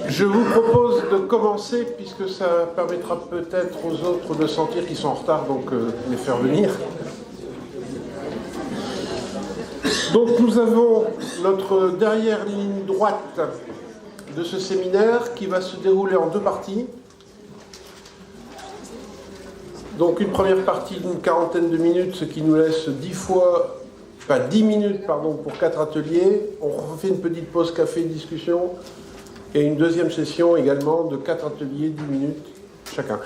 Je vous propose de commencer, puisque ça permettra peut-être aux autres de sentir qu'ils sont en retard, donc les faire venir. Donc nous avons notre dernière ligne droite de ce séminaire qui va se dérouler en deux parties. Donc une première partie d'une quarantaine de minutes, ce qui nous laisse 10 minutes pour 4 ateliers. On refait une petite pause café discussion et une deuxième session également de 4 ateliers, 10 minutes chacun.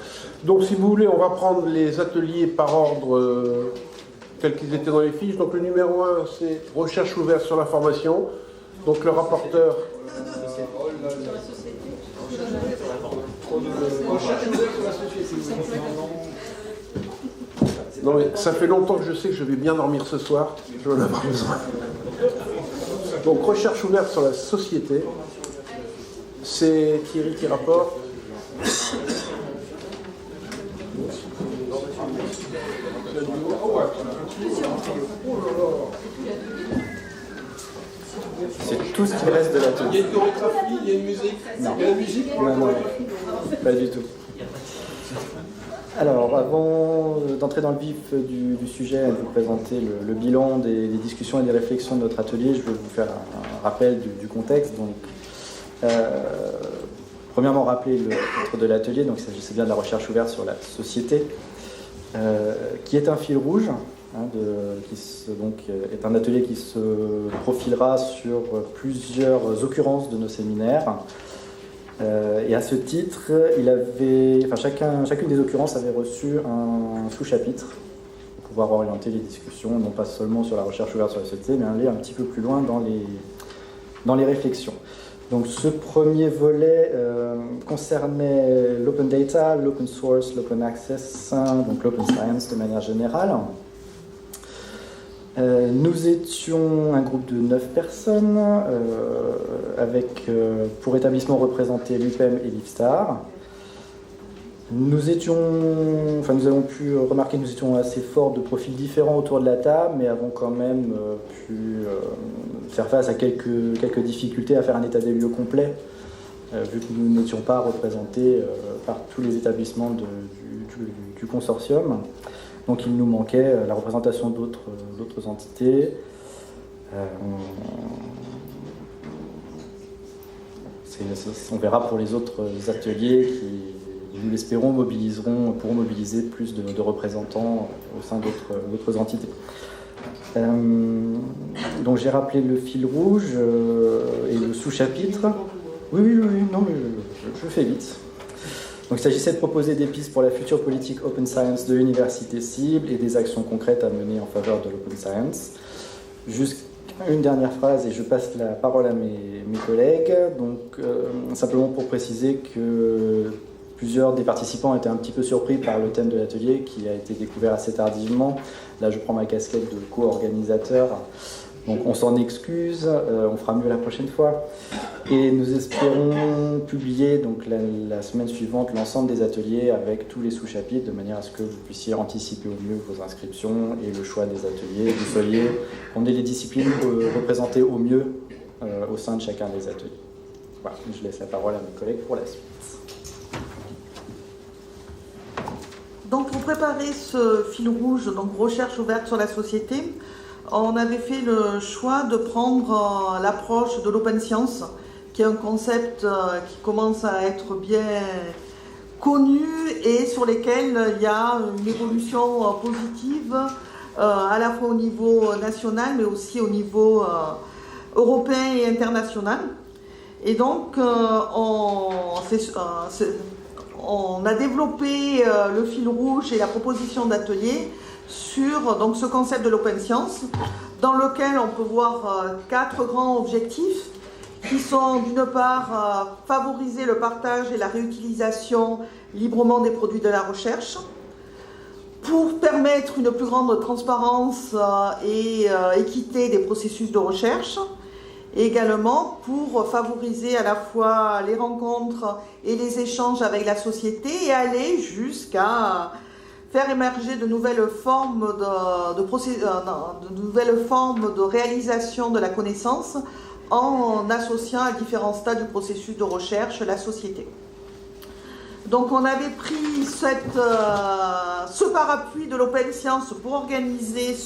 Donc si vous voulez, on va prendre les ateliers par ordre tels qu'ils étaient dans les fiches. Donc le numéro 1, c'est recherche ouverte sur la formation. Donc le rapporteur... Recherche ouverte sur la société. Non mais ça fait longtemps que je sais que je vais bien dormir ce soir, je vais en avoir besoin. Donc recherche ouverte sur la société, c'est Thierry qui rapporte. C'est tout ce qui reste de l'atelier. Il y a une chorégraphie, il y a une musique. Non. Il y a la musique. Non, pas du tout. Alors, avant d'entrer dans le vif du sujet et de vous présenter le bilan des discussions et des réflexions de notre atelier, je vais vous faire un rappel du contexte. Donc, premièrement, rappeler le titre de l'atelier. Donc, il s'agissait bien de la recherche ouverte sur la société, qui est un fil rouge, qui est un atelier qui se profilera sur plusieurs occurrences de nos séminaires. Et à ce titre, chacune des occurrences avait reçu un sous-chapitre pour pouvoir orienter les discussions, non pas seulement sur la recherche ouverte sur la société, mais aller un petit peu plus loin dans les réflexions. Donc ce premier volet concernait l'open data, l'open source, l'open access, donc l'open science de manière générale. Nous étions un groupe de 9 personnes, avec pour établissement représenté l'UPEM et l'IFSTAR. Nous avons pu remarquer que nous étions assez forts de profils différents autour de la table, mais avons quand même pu faire face à quelques difficultés à faire un état des lieux complet, vu que nous n'étions pas représentés par tous les établissements du consortium. Donc il nous manquait la représentation d'autres entités. On verra pour les autres ateliers qui, nous l'espérons, pourront mobiliser plus de représentants au sein d'autres entités. Donc j'ai rappelé le fil rouge et le sous-chapitre. Oui, non mais je fais vite. Donc, il s'agissait de proposer des pistes pour la future politique Open Science de l'université cible et des actions concrètes à mener en faveur de l'Open Science. Juste une dernière phrase et je passe la parole à mes collègues. Donc, simplement pour préciser que plusieurs des participants étaient un petit peu surpris par le thème de l'atelier qui a été découvert assez tardivement. Là, je prends ma casquette de co-organisateur. Donc on s'en excuse, on fera mieux la prochaine fois. Et nous espérons publier donc, la semaine suivante l'ensemble des ateliers avec tous les sous-chapitres de manière à ce que vous puissiez anticiper au mieux vos inscriptions et le choix des ateliers. On ait les disciplines représentées au mieux au sein de chacun des ateliers. Voilà, je laisse la parole à mes collègues pour la suite. Donc pour préparer ce fil rouge, donc recherche ouverte sur la société, on avait fait le choix de prendre l'approche de l'open science, qui est un concept qui commence à être bien connu et sur lesquels il y a une évolution positive à la fois au niveau national mais aussi au niveau européen et international. Et donc on a développé le fil rouge et la proposition d'atelier sur donc, ce concept de l'open science, dans lequel on peut voir 4 grands objectifs qui sont d'une part favoriser le partage et la réutilisation librement des produits de la recherche, pour permettre une plus grande transparence et équité des processus de recherche, et également pour favoriser à la fois les rencontres et les échanges avec la société et aller jusqu'à faire émerger de nouvelles formes de réalisation de la connaissance en associant à différents stades du processus de recherche la société. Donc on avait pris ce parapluie de l'Open Science pour organiser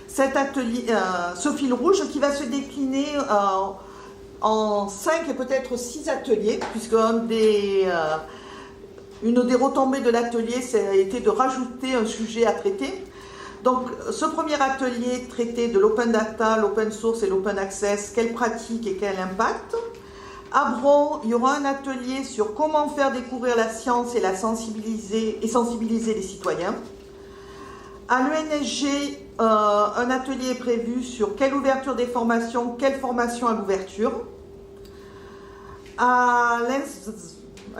cet atelier, ce fil rouge qui va se décliner en 5 et peut-être 6 ateliers, puisque une des retombées de l'atelier, ça a été de rajouter un sujet à traiter. Donc ce premier atelier traitait de l'open data, l'open source et l'open access, quelles pratiques et quel impact. À Bron, il y aura un atelier sur comment faire découvrir la science et sensibiliser les citoyens. À l'ENSG, un atelier est prévu sur quelle ouverture des formations, quelle formation à l'ouverture. À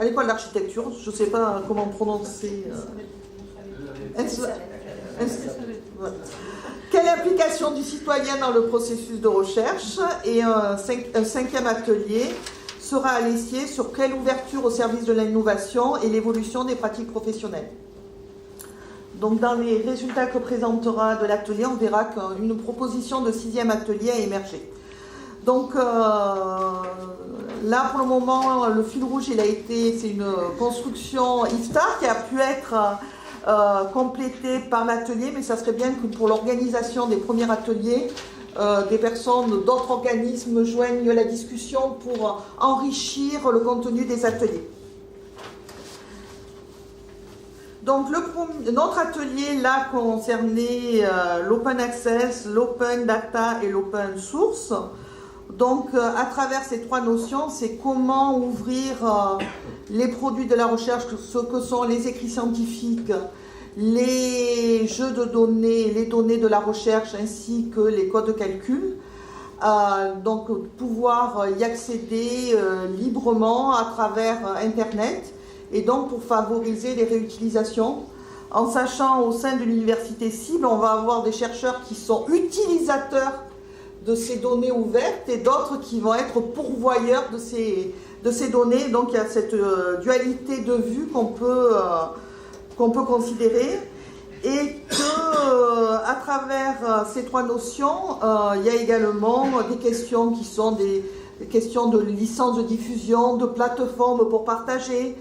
l'école d'architecture, je ne sais pas comment prononcer. Quelle implication du citoyen dans le processus de recherche. Et un 5e atelier sera à l'essier sur quelle ouverture au service de l'innovation et l'évolution des pratiques professionnelles. Donc dans les résultats que présentera de l'atelier, on verra qu'une proposition de 6e atelier a émergé. Donc là pour le moment, le fil rouge, c'est une construction IFTAR qui a pu être complétée par l'atelier, mais ça serait bien que pour l'organisation des premiers ateliers, des personnes d'autres organismes joignent la discussion pour enrichir le contenu des ateliers. Donc notre atelier là concernait l'open access, l'open data et l'open source. Donc à travers ces 3 notions, c'est comment ouvrir les produits de la recherche, ce que sont les écrits scientifiques, les jeux de données, les données de la recherche ainsi que les codes de calcul. Donc pouvoir y accéder librement à travers Internet et donc pour favoriser les réutilisations. En sachant au sein de l'université cible, on va avoir des chercheurs qui sont utilisateurs de ces données ouvertes et d'autres qui vont être pourvoyeurs de ces données. Donc il y a cette dualité de vue qu'on peut considérer et qu'à travers ces 3 notions, il y a également des questions qui sont des questions de licence de diffusion, de plateformes pour partager,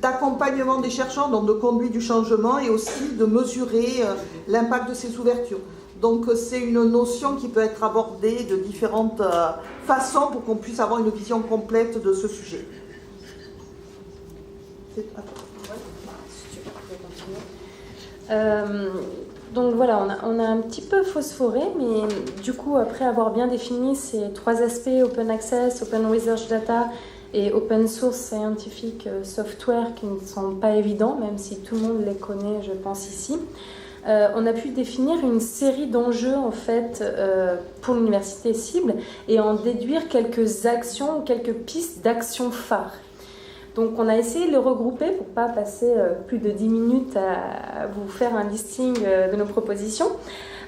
d'accompagnement des chercheurs, donc de conduite du changement et aussi de mesurer l'impact de ces ouvertures. Donc c'est une notion qui peut être abordée de différentes façons pour qu'on puisse avoir une vision complète de ce sujet. Donc voilà, on a un petit peu phosphoré, mais du coup, après avoir bien défini ces 3 aspects, Open Access, Open Research Data et Open Source Scientific Software, qui ne sont pas évidents, même si tout le monde les connaît, je pense, ici, on a pu définir une série d'enjeux, en fait, pour l'université cible et en déduire quelques actions ou quelques pistes d'actions phares. Donc on a essayé de les regrouper pour ne pas passer plus de 10 minutes à vous faire un listing de nos propositions.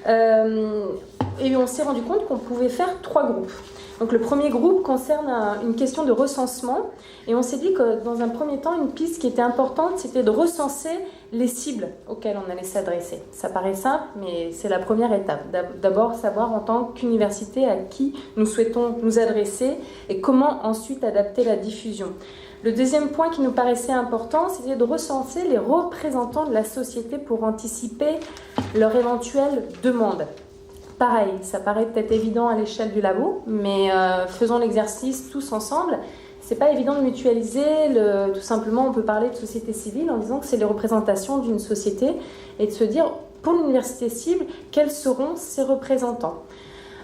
Et on s'est rendu compte qu'on pouvait faire 3 groupes. Donc le premier groupe concerne une question de recensement. Et on s'est dit que dans un premier temps, une piste qui était importante, c'était de recenser les cibles auxquelles on allait s'adresser. Ça paraît simple, mais c'est la première étape. D'abord, savoir en tant qu'université à qui nous souhaitons nous adresser et comment ensuite adapter la diffusion. Le deuxième point qui nous paraissait important, c'était de recenser les représentants de la société pour anticiper leur éventuelle demande. Pareil, ça paraît peut-être évident à l'échelle du labo, mais faisons l'exercice tous ensemble. C'est pas évident de mutualiser, tout simplement on peut parler de société civile en disant que c'est les représentations d'une société et de se dire, pour l'université cible, quels seront ses représentants.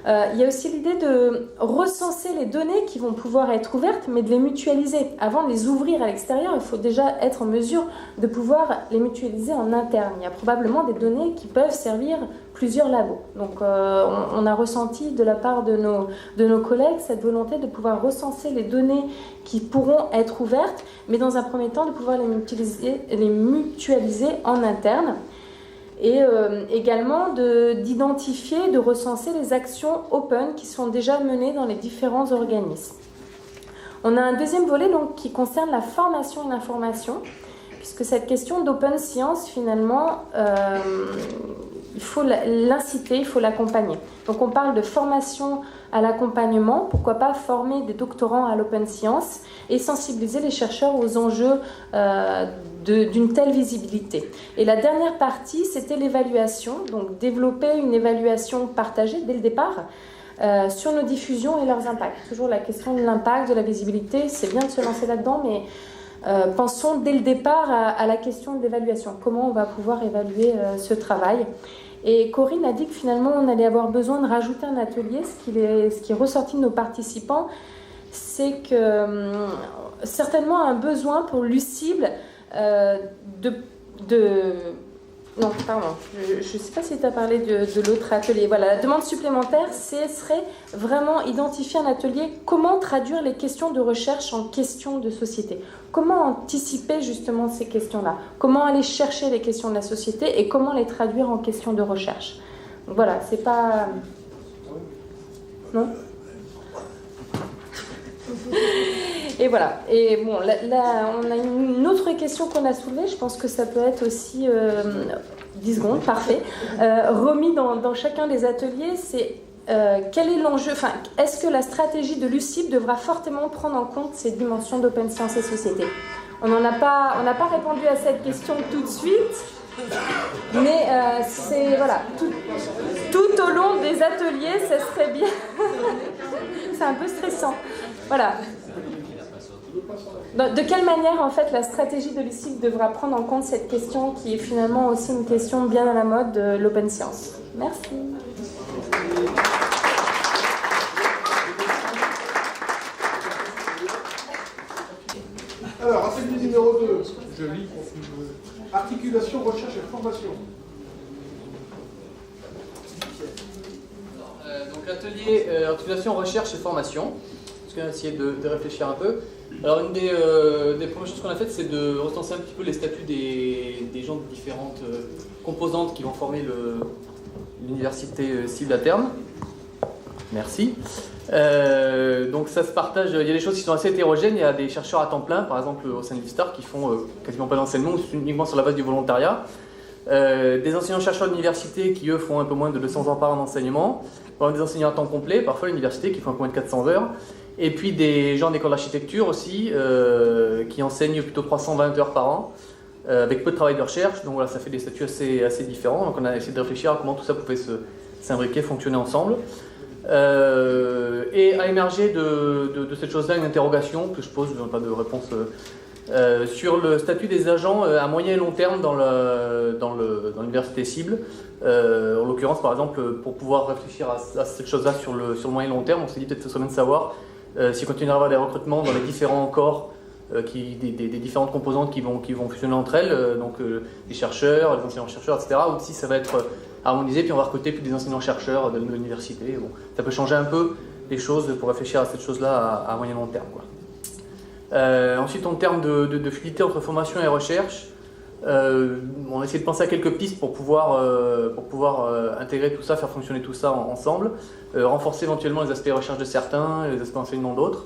Il y a aussi l'idée de recenser les données qui vont pouvoir être ouvertes, mais de les mutualiser. Avant de les ouvrir à l'extérieur, il faut déjà être en mesure de pouvoir les mutualiser en interne. Il y a probablement des données qui peuvent servir plusieurs labos. Donc on a ressenti de la part de nos collègues cette volonté de pouvoir recenser les données qui pourront être ouvertes, mais dans un premier temps de pouvoir les mutualiser en interne. Et également d'identifier, de recenser les actions open qui sont déjà menées dans les différents organismes. On a un deuxième volet donc, qui concerne la formation et l'information, puisque cette question d'open science, finalement, il faut l'inciter, il faut l'accompagner. Donc on parle de formation à l'accompagnement, pourquoi pas former des doctorants à l'open science et sensibiliser les chercheurs aux enjeux d'une telle visibilité. Et la dernière partie, c'était l'évaluation, donc développer une évaluation partagée dès le départ sur nos diffusions et leurs impacts. Toujours la question de l'impact, de la visibilité, c'est bien de se lancer là-dedans, mais pensons dès le départ à la question de l'évaluation. Comment on va pouvoir évaluer ce travail? Et Corinne a dit que finalement on allait avoir besoin de rajouter un atelier. Ce qui est ressorti de nos participants, c'est que certainement un besoin pour l'UCIBL non, pardon, je ne sais pas si tu as parlé de l'autre atelier. Voilà, la demande supplémentaire, serait vraiment identifier un atelier, comment traduire les questions de recherche en questions de société. Comment anticiper justement ces questions-là? Comment aller chercher les questions de la société et comment les traduire en questions de recherche? Donc voilà, c'est pas... Non? Et voilà. Et bon, là, on a une autre question qu'on a soulevée. Je pense que ça peut être aussi 10 secondes, parfait. Remis dans chacun des ateliers, c'est quel est l'enjeu? Enfin, est-ce que la stratégie de l'UCIBL devra fortement prendre en compte ces dimensions d'open science et société? On n'a pas répondu à cette question tout de suite, mais c'est voilà, tout au long des ateliers, ça serait bien. C'est un peu stressant. Voilà. De quelle manière, en fait, la stratégie de l'UCIBL devra prendre en compte cette question qui est finalement aussi une question bien à la mode de l'open science? Merci. Alors, atelier numéro 2, je lis. Articulation, recherche et formation. Donc l'atelier articulation, recherche et formation. On va essayer de réfléchir un peu. Alors une des premières choses qu'on a faites, c'est de recenser un petit peu les statuts des gens de différentes composantes qui vont former l'université cible à terme. Merci. Donc ça se partage, il y a des choses qui sont assez hétérogènes, il y a des chercheurs à temps plein, par exemple au sein de l'IFSTAR, qui font quasiment pas d'enseignement, uniquement sur la base du volontariat. Des enseignants-chercheurs d'université qui eux font un peu moins de 200 heures par an d'enseignement, des enseignants à temps complet, parfois l'université qui font un peu moins de 400 heures, et puis des gens d'école d'architecture aussi qui enseignent plutôt 320 heures par an, avec peu de travail de recherche, donc voilà, ça fait des statuts assez différents, donc on a essayé de réfléchir à comment tout ça pouvait s'imbriquer, fonctionner ensemble. Et a émergé de cette chose-là une interrogation que je pose, je n'ai pas de réponse sur le statut des agents à moyen et long terme dans l'université cible. En l'occurrence, par exemple, pour pouvoir réfléchir à cette chose-là sur le moyen et long terme, on s'est dit peut-être que ce serait bien de savoir s'il continuera à y avoir des recrutements dans les différents corps, des différentes composantes qui vont fusionner entre elles, donc les chercheurs, les enseignants-chercheurs, etc., ou si ça va être harmonisé, puis on va recruter plus des enseignants-chercheurs de l'université. Bon, ça peut changer un peu les choses pour réfléchir à cette chose-là à moyen et long terme, quoi. Ensuite, en termes de fluidité entre formation et recherche, on a essayé de penser à quelques pistes pour pouvoir intégrer tout ça, faire fonctionner tout ça ensemble, renforcer éventuellement les aspects recherche de certains, les aspects enseignement d'autres.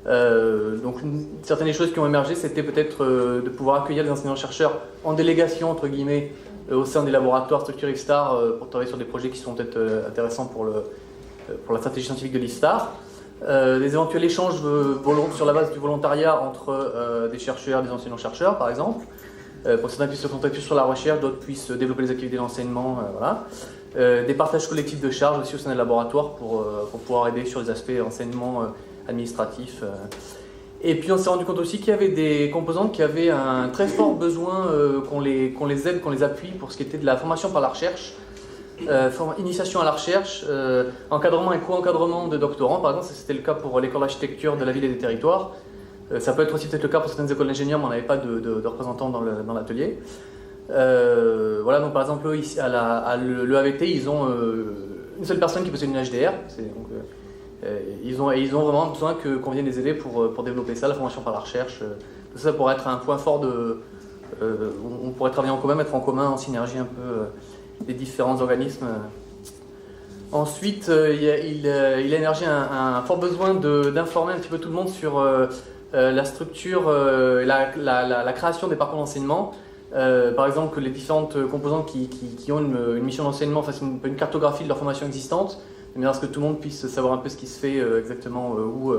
Donc certaines des choses qui ont émergé, c'était peut-être de pouvoir accueillir les enseignants-chercheurs en délégation, entre guillemets, au sein des laboratoires structurés IFSTAR pour travailler sur des projets qui sont peut-être intéressants pour la stratégie scientifique de l'IFSTAR. Des éventuels échanges sur la base du volontariat entre des chercheurs et des enseignants-chercheurs, par exemple. Pour certains puissent se concentrer sur la recherche, d'autres puissent développer les activités d'enseignement. Voilà. Des partages collectifs de charges aussi au sein des laboratoires pour pouvoir aider sur les aspects enseignement administratif. Et puis on s'est rendu compte aussi qu'il y avait des composantes qui avaient un très fort besoin qu'on les aide, qu'on les appuie pour ce qui était de la formation par la recherche, initiation à la recherche, encadrement et co-encadrement de doctorants, par exemple. C'était le cas pour l'école d'architecture de la ville et des territoires. Ça peut être aussi peut-être le cas pour certaines écoles d'ingénieurs, mais on n'avait pas de représentants dans l'atelier. Voilà, donc par exemple ici à l'EAVT, ils ont une seule personne qui possède une HDR. Ils ont vraiment besoin qu'on vienne les aider pour développer ça, la formation par la recherche. Tout ça pourrait être un point fort on pourrait travailler en commun, mettre en commun, en synergie un peu les différents organismes. Ensuite, il a émergé un fort besoin d'informer un petit peu tout le monde sur la structure, la création des parcours d'enseignement. Par exemple, que les différentes composantes qui ont une mission d'enseignement fassent une cartographie de leur formation existante, de manière à ce que tout le monde puisse savoir un peu ce qui se fait exactement où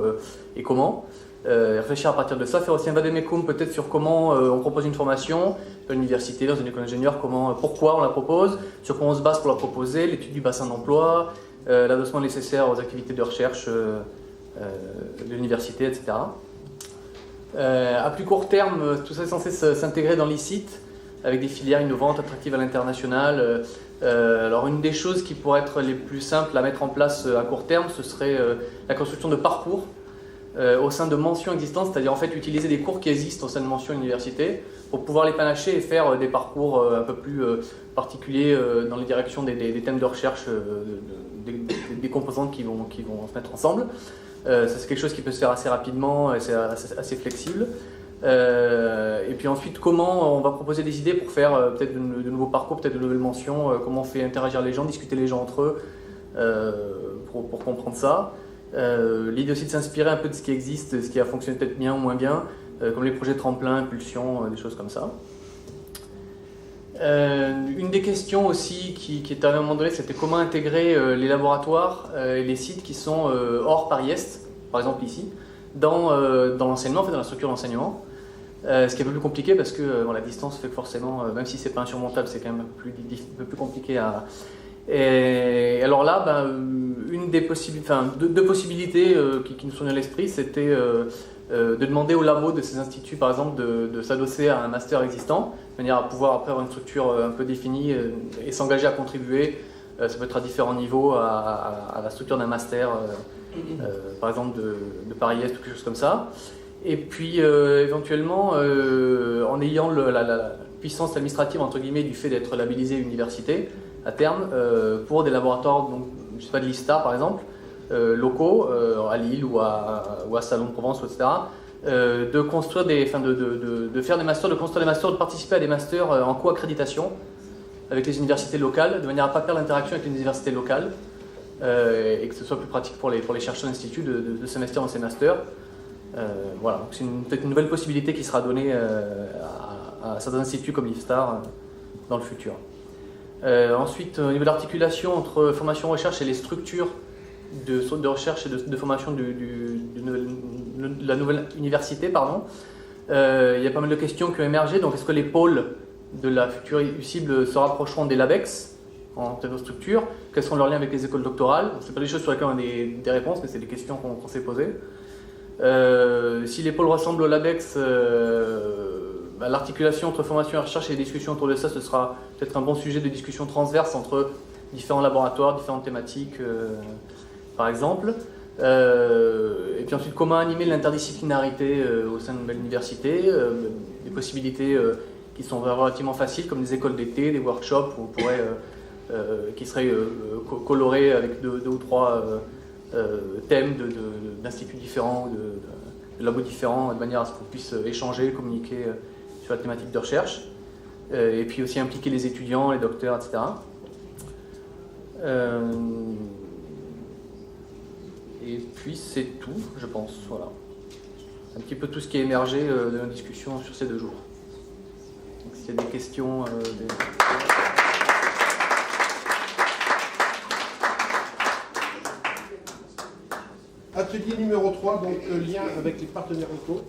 et comment. Réfléchir à partir de ça, faire aussi un vademecum peut-être sur comment on propose une formation à l'université, dans une école d'ingénieur, pourquoi on la propose, sur quoi on se base pour la proposer, l'étude du bassin d'emploi, l'adossement nécessaire aux activités de recherche de l'université, etc. À plus court terme, tout ça est censé s'intégrer dans l'e-site avec des filières innovantes, attractives à l'international. Alors une des choses qui pourraient être les plus simples à mettre en place à court terme, ce serait la construction de parcours au sein de mentions existantes, c'est-à-dire en fait utiliser des cours qui existent au sein de mentions université pour pouvoir les panacher et faire des parcours un peu plus particuliers dans les directions des thèmes de recherche, des composantes qui vont se mettre ensemble. Ça c'est quelque chose qui peut se faire assez rapidement et c'est assez flexible. Et puis ensuite, comment on va proposer des idées pour faire peut-être de nouveaux parcours, peut-être de nouvelles mentions, comment on fait interagir les gens, discuter les gens entre eux pour comprendre ça. L'idée aussi de s'inspirer un peu de ce qui existe, ce qui a fonctionné peut-être bien ou moins bien, comme les projets tremplin, impulsion, des choses comme ça. Une des questions aussi qui est à un moment donné, c'était comment intégrer les laboratoires et les sites qui sont hors Paris-Est, par exemple ici, dans l'enseignement, en fait, dans la structure d'enseignement. Ce qui est un peu plus compliqué parce que la distance fait que forcément, même si c'est pas insurmontable, c'est quand même un peu plus compliqué à... Et alors là, deux possibilités qui nous sont venues à l'esprit, c'était de demander aux labos de ces instituts, par exemple, de s'adosser à un master existant, de manière à pouvoir après avoir une structure un peu définie et s'engager à contribuer, ça peut être à différents niveaux, à la structure d'un master, par exemple de Paris-Est ou quelque chose comme ça. Et puis éventuellement, en ayant la puissance administrative entre guillemets du fait d'être labellisé université, à terme, pour des laboratoires, donc, je sais pas, de l'ISTA par exemple, locaux, à Lille ou à Salon-de-Provence, etc., de construire de faire des masters, de construire des masters, de participer à des masters en co-accréditation avec les universités locales, de manière à ne pas perdre l'interaction avec les universités locales, et que ce soit plus pratique pour les chercheurs d'institut de s'investir dans ces masters. Voilà, c'est peut-être une nouvelle possibilité qui sera donnée à certains instituts comme l'IFSTAR dans le futur. Ensuite, au niveau de l'articulation entre formation-recherche et les structures de recherche et de formation de la nouvelle université, il y a pas mal de questions qui ont émergé. Donc, est-ce que les pôles de la future UCIBL se rapprocheront des LABEX en termes de structure? Quels sont leurs liens avec les écoles doctorales? Ce n'est pas des choses sur lesquelles on a des réponses, mais c'est des questions qu'on s'est posées. Si les pôles ressemblent au LABEX, l'articulation entre formation et recherche et les discussions autour de ça, ce sera peut-être un bon sujet de discussion transverse entre différents laboratoires, différentes thématiques, par exemple. Et puis ensuite, comment animer l'interdisciplinarité au sein de l'université, des possibilités qui sont relativement faciles, comme des écoles d'été, des workshops où on pourrait, qui seraient colorés avec deux ou trois thèmes d'instituts différents, de labos différents, de manière à ce qu'on puisse échanger, communiquer sur la thématique de recherche, et puis aussi impliquer les étudiants, les docteurs, etc. Et puis c'est tout, je pense. Voilà. Un petit peu tout ce qui a émergé de nos discussions sur ces 2 jours. Donc, s'il y a des questions... Atelier numéro 3, donc lien avec les partenaires locaux.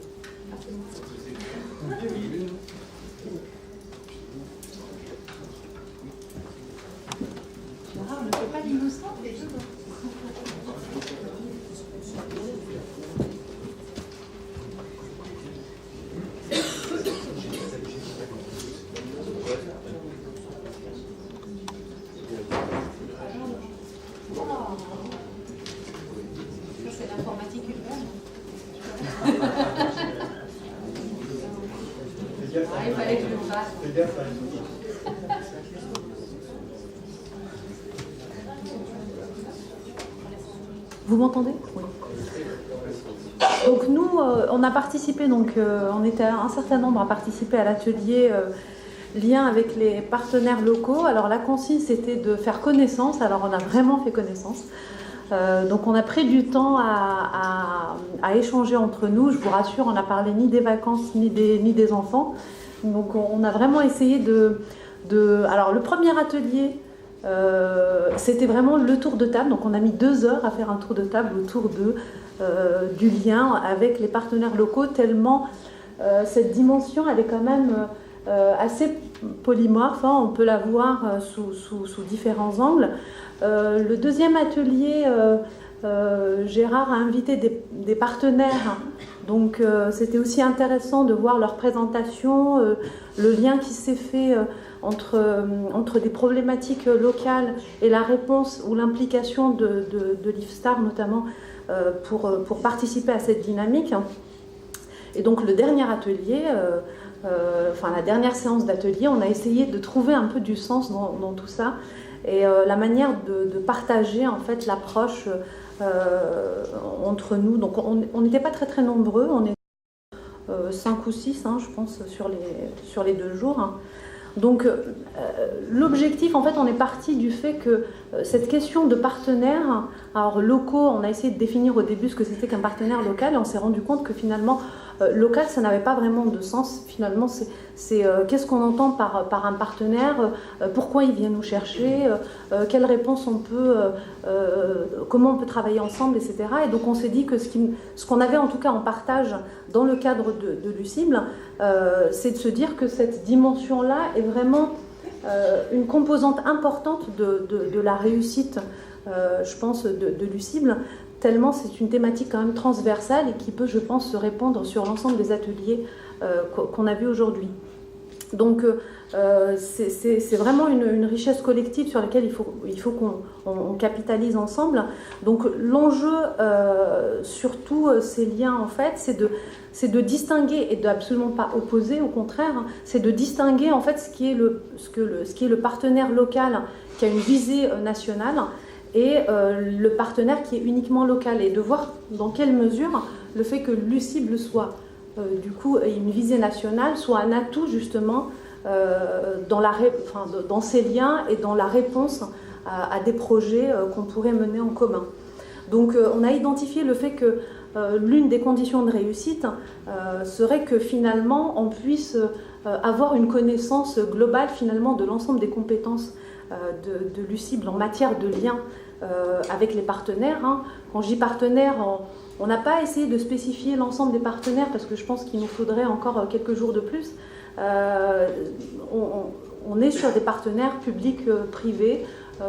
On ne fait pas l'innocent, mais c'est l'informatique urbaine. Il fallait que je le fasse. Vous m'entendez? Oui. Donc nous, on a participé, on était un certain nombre à participer à l'atelier lien avec les partenaires locaux. Alors la consigne, c'était de faire connaissance. Alors on a vraiment fait connaissance. Donc on a pris du temps à échanger entre nous. Je vous rassure, on n'a parlé ni des vacances ni des enfants. Donc on a vraiment essayé Alors le premier atelier, c'était vraiment le tour de table. Donc on a mis 2 heures à faire un tour de table autour du lien avec les partenaires locaux, tellement cette dimension, elle est quand même assez polymorphe, hein. On peut la voir sous différents angles. Le deuxième atelier, Gérard a invité des partenaires, donc c'était aussi intéressant de voir leur présentation, le lien qui s'est fait entre des problématiques locales et la réponse ou l'implication de l'IFSTAR notamment pour participer à cette dynamique. Et donc le dernier atelier, la dernière séance d'atelier, on a essayé de trouver un peu du sens dans tout ça et la manière de partager en fait l'approche entre nous. Donc on n'était pas très nombreux, on est 5 ou 6 je pense sur les 2 jours. Hein. Donc l'objectif, en fait, on est parti du fait que cette question de partenaires, alors locaux, on a essayé de définir au début ce que c'était qu'un partenaire local et on s'est rendu compte que finalement local, ça n'avait pas vraiment de sens. Finalement, c'est qu'est-ce qu'on entend par un partenaire, pourquoi il vient nous chercher, quelle réponse on peut, comment on peut travailler ensemble, etc. Et donc on s'est dit que ce qu'on avait en tout cas en partage dans le cadre de l'UCIBL, c'est de se dire que cette dimension-là est vraiment une composante importante de la réussite, je pense, de l'UCIBL, tellement c'est une thématique quand même transversale et qui peut, je pense, se répandre sur l'ensemble des ateliers qu'on a vus aujourd'hui. Donc c'est vraiment une richesse collective sur laquelle il faut qu'on capitalise ensemble. Donc l'enjeu, surtout ces liens en fait, c'est de distinguer et d'absolument pas opposer, au contraire, c'est de distinguer en fait ce qui est le partenaire local qui a une visée nationale et le partenaire qui est uniquement local, et de voir dans quelle mesure le fait que l'UCIBL soit du coup une visée nationale soit un atout justement dans ces liens et dans la réponse à des projets qu'on pourrait mener en commun. Donc on a identifié le fait que l'une des conditions de réussite serait que finalement on puisse avoir une connaissance globale finalement de l'ensemble des compétences de l'UCIBL en matière de lien avec les partenaires. Hein. Quand je dis partenaires, on n'a pas essayé de spécifier l'ensemble des partenaires parce que je pense qu'il nous faudrait encore quelques jours de plus. On est sur des partenaires publics, privés,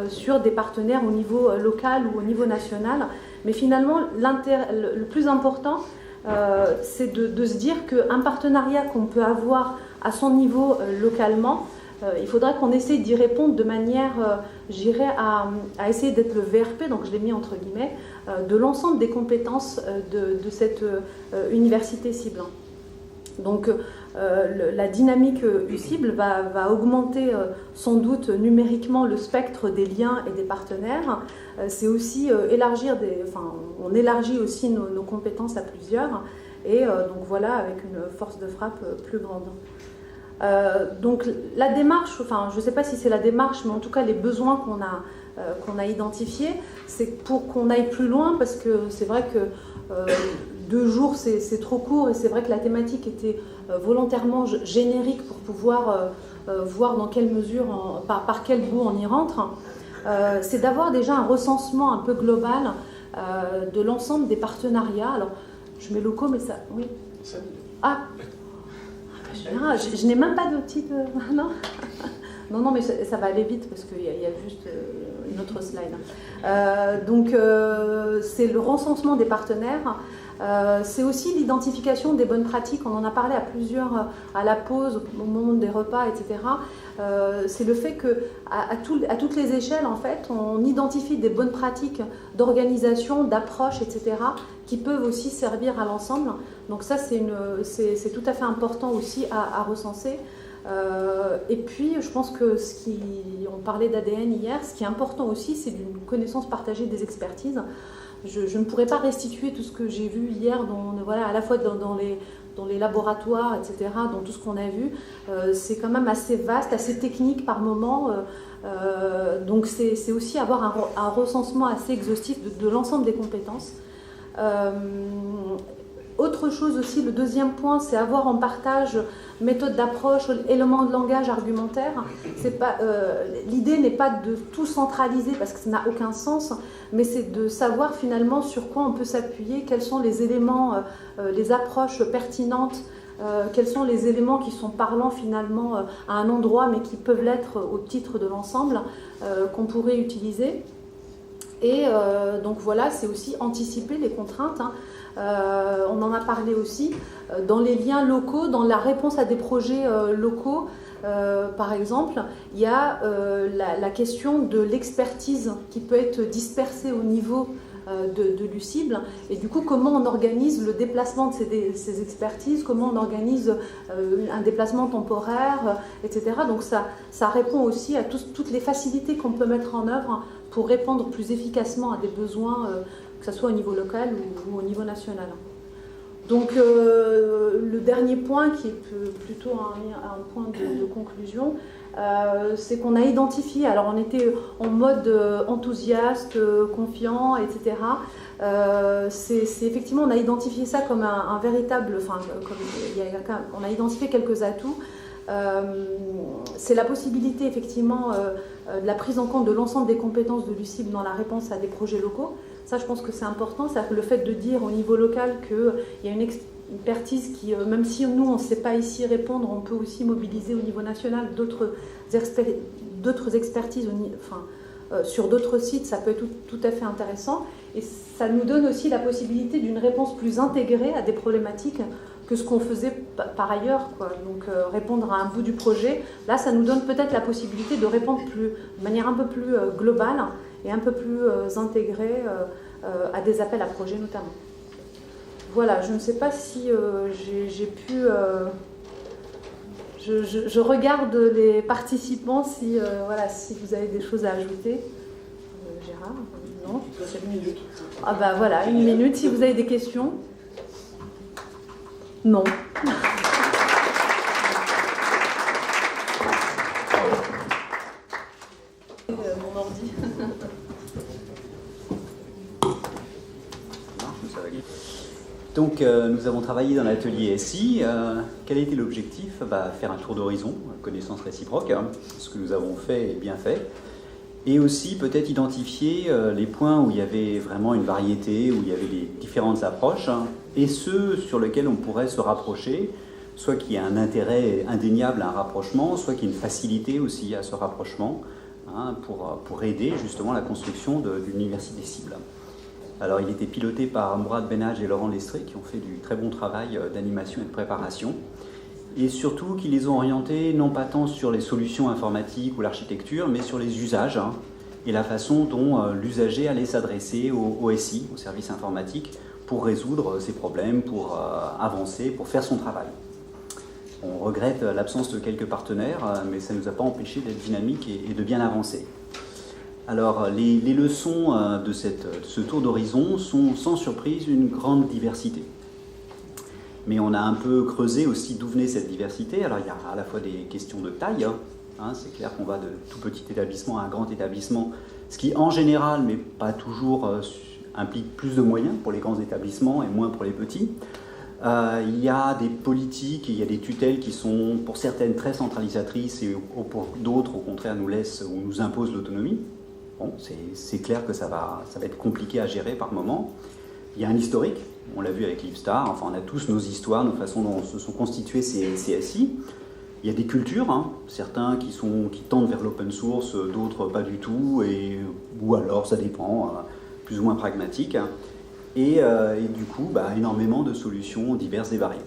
sur des partenaires au niveau local ou au niveau national. Mais finalement, le plus important, c'est de se dire qu'un partenariat qu'on peut avoir à son niveau localement, il faudra qu'on essaie d'y répondre de manière, j'irais, à essayer d'être le VRP, donc je l'ai mis entre guillemets, de l'ensemble des compétences de cette université cible. Donc la dynamique UCIBL va augmenter sans doute numériquement le spectre des liens et des partenaires. C'est aussi on élargit aussi nos compétences à plusieurs, et donc voilà, avec une force de frappe plus grande. Donc la démarche, je ne sais pas si c'est la démarche, mais en tout cas les besoins qu'on a identifiés, c'est pour qu'on aille plus loin, parce que c'est vrai que 2 jours c'est trop court, et c'est vrai que la thématique était volontairement générique pour pouvoir voir dans quelle mesure, par quel bout on y rentre. C'est d'avoir déjà un recensement un peu global de l'ensemble des partenariats. Alors je mets locaux, mais ça... Oui. Je n'ai même pas de petite... Non, mais ça va aller vite parce qu'il y a juste une autre slide. Donc, c'est le recensement des partenaires. C'est aussi l'identification des bonnes pratiques. On en a parlé à plusieurs à la pause, au moment des repas, etc. C'est le fait qu'à toutes les échelles, en fait, on identifie des bonnes pratiques d'organisation, d'approche, etc., qui peuvent aussi servir à l'ensemble. Donc ça, c'est tout à fait important aussi à recenser. Et puis, je pense que on parlait d'ADN hier, ce qui est important aussi, c'est une connaissance partagée des expertises. Je ne pourrais pas restituer tout ce que j'ai vu hier, à la fois dans les laboratoires, etc., dans tout ce qu'on a vu. C'est quand même assez vaste, assez technique par moment. Donc c'est aussi avoir un recensement assez exhaustif de l'ensemble des compétences. Autre chose aussi, le deuxième point, c'est avoir en partage méthode d'approche, éléments de langage, argumentaire. L'idée n'est pas de tout centraliser parce que ça n'a aucun sens, mais c'est de savoir finalement sur quoi on peut s'appuyer, quels sont les éléments, les approches pertinentes, quels sont les éléments qui sont parlants finalement à un endroit mais qui peuvent l'être au titre de l'ensemble qu'on pourrait utiliser. Et donc voilà, c'est aussi anticiper les contraintes. On en a parlé aussi dans les liens locaux, dans la réponse à des projets locaux. Par exemple, il y a la question de l'expertise qui peut être dispersée au niveau de l'UCIBL, et du coup comment on organise le déplacement de ces expertises, comment on organise un déplacement temporaire, etc. Donc ça répond aussi à toutes les facilités qu'on peut mettre en œuvre pour répondre plus efficacement à des besoins, que ce soit au niveau local ou au niveau national. Donc le dernier point, qui est plutôt un point de conclusion, c'est qu'on a identifié, alors on était en mode enthousiaste, confiant, etc. C'est effectivement, on a identifié ça comme un véritable, on a identifié quelques atouts. C'est la possibilité effectivement de la prise en compte de l'ensemble des compétences de l'UCIBL dans la réponse à des projets locaux. Ça, je pense que c'est important, c'est-à-dire que le fait de dire au niveau local qu'il y a une expertise qui, même si nous on ne sait pas ici répondre, on peut aussi mobiliser au niveau national d'autres expertises sur d'autres sites, ça peut être tout à fait intéressant. Et ça nous donne aussi la possibilité d'une réponse plus intégrée à des problématiques que ce qu'on faisait par ailleurs, quoi. Donc répondre à un bout du projet, là ça nous donne peut-être la possibilité de répondre de manière un peu plus globale et un peu plus intégrée à des appels à projets notamment. Voilà, je ne sais pas si j'ai pu... Je regarde les participants si vous avez des choses à ajouter. Gérard, non ? Une minute. Ah bah voilà, une minute si vous avez des questions. Non. Mon ordi. Donc nous avons travaillé dans l'atelier SI. Quel a été l'objectif ? Faire un tour d'horizon, connaissance réciproque. Ce que nous avons fait est bien fait. Et aussi peut-être identifier les points où il y avait vraiment une variété, où il y avait les différentes approches, et ceux sur lesquels on pourrait se rapprocher, soit qu'il y ait un intérêt indéniable à un rapprochement, soit qu'il y ait une facilité aussi à ce rapprochement, pour aider justement la construction d'une université cible. Alors il était piloté par Mourad Benhaj et Laurent Lestré, qui ont fait du très bon travail d'animation et de préparation, et surtout qui les ont orientés non pas tant sur les solutions informatiques ou l'architecture, mais sur les usages et la façon dont l'usager allait s'adresser au SI, au service informatique, pour résoudre ses problèmes, pour avancer, pour faire son travail. On regrette l'absence de quelques partenaires, mais ça ne nous a pas empêché d'être dynamique et de bien avancer. Alors, les leçons de ce tour d'horizon sont sans surprise une grande diversité. Mais on a un peu creusé aussi d'où venait cette diversité. Alors, il y a à la fois des questions de taille. C'est clair qu'on va de tout petit établissement à un grand établissement, ce qui, en général, mais pas toujours, implique plus de moyens pour les grands établissements et moins pour les petits. Il y a des politiques, il y a des tutelles qui sont, pour certaines, très centralisatrices et pour d'autres, au contraire, nous laissent ou nous imposent l'autonomie. Bon, c'est clair que ça va être compliqué à gérer par moment. Il y a un historique, on l'a vu avec Livestar, enfin on a tous nos histoires, nos façons dont se sont constitués ces SI. Il y a des cultures, certains qui tendent vers l'open source, d'autres pas du tout, ou alors ça dépend, plus ou moins pragmatique. Et du coup, énormément de solutions diverses et variées.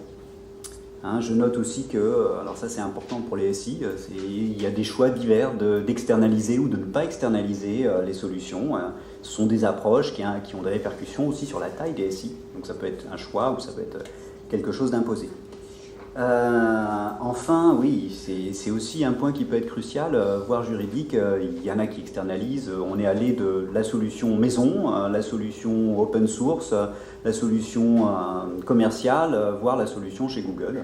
Je note aussi que, alors ça c'est important pour les SI, il y a des choix divers d'externaliser ou de ne pas externaliser les solutions. Ce sont des approches qui ont des répercussions aussi sur la taille des SI. Donc ça peut être un choix ou ça peut être quelque chose d'imposé. Enfin, oui, c'est aussi un point qui peut être crucial, voire juridique. Il y en a qui externalisent. On est allé de la solution maison, la solution open source, la solution commerciale, voire la solution chez Google.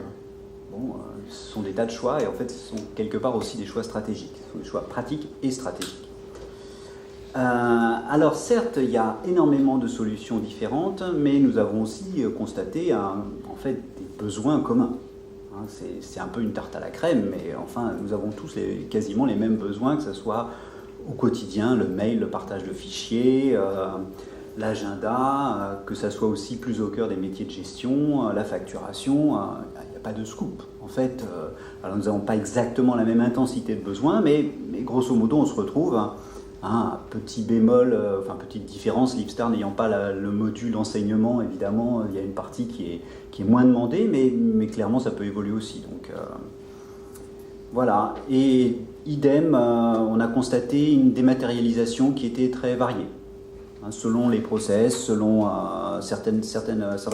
Bon, ce sont des tas de choix et en fait, ce sont quelque part aussi des choix stratégiques. Ce sont des choix pratiques et stratégiques. Alors certes, il y a énormément de solutions différentes, mais nous avons aussi constaté en fait des besoins communs. Hein, c'est un peu une tarte à la crème, mais enfin nous avons tous quasiment les mêmes besoins, que ce soit au quotidien, le mail, le partage de fichiers, l'agenda, que ça soit aussi plus au cœur des métiers de gestion, la facturation. Il n'y a pas de scoop. En fait, alors nous n'avons pas exactement la même intensité de besoin, mais grosso modo on se retrouve. Un petit bémol, enfin petite différence, Leapstar n'ayant pas le module d'enseignement, évidemment, il y a une partie qui est moins demandée, mais clairement ça peut évoluer aussi. Donc voilà. Et idem, on a constaté une dématérialisation qui était très variée. Selon les process, selon certains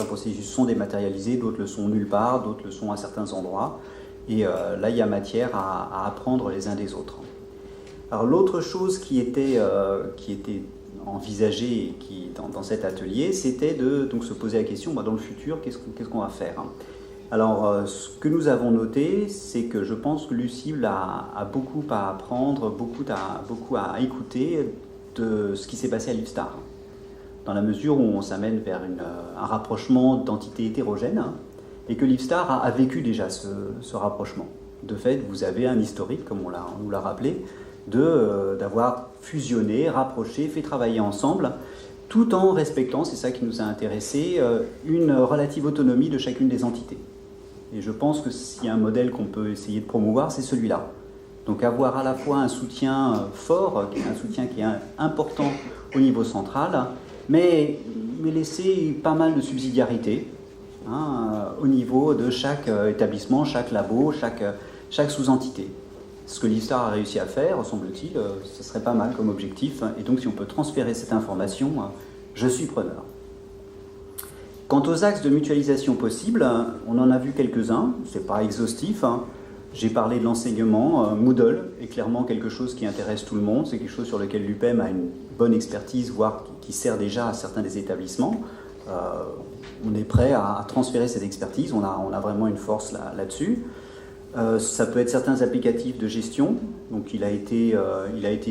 processus sont dématérialisés, d'autres le sont nulle part, d'autres le sont à certains endroits. Et là, il y a matière à apprendre les uns des autres. Alors l'autre chose qui était envisagée dans cet atelier, c'était de donc, se poser la question, dans le futur, qu'est-ce qu'on va faire. Alors ce que nous avons noté, c'est que je pense que l'UCIBL a beaucoup à apprendre, beaucoup à écouter de ce qui s'est passé à Leapstar, dans la mesure où on s'amène vers un rapprochement d'entités hétérogènes, et que Leapstar a vécu déjà ce rapprochement. De fait, vous avez un historique, comme on nous l'a rappelé, d'avoir fusionné, rapproché, fait travailler ensemble, tout en respectant, c'est ça qui nous a intéressés, une relative autonomie de chacune des entités. Et je pense que s'il y a un modèle qu'on peut essayer de promouvoir, c'est celui-là. Donc avoir à la fois un soutien fort, un soutien qui est important au niveau central, mais laisser pas mal de subsidiarité au niveau de chaque établissement, chaque labo, chaque sous-entité. Ce que Leapstar a réussi à faire, semble-t-il, ce serait pas mal comme objectif. Et donc, si on peut transférer cette information, je suis preneur. Quant aux axes de mutualisation possibles, on en a vu quelques-uns. C'est pas exhaustif. J'ai parlé de l'enseignement. Moodle est clairement quelque chose qui intéresse tout le monde. C'est quelque chose sur lequel l'UPEM a une bonne expertise, voire qui sert déjà à certains des établissements. On est prêt à transférer cette expertise. On a vraiment une force là-dessus. Ça peut être certains applicatifs de gestion. Donc il a été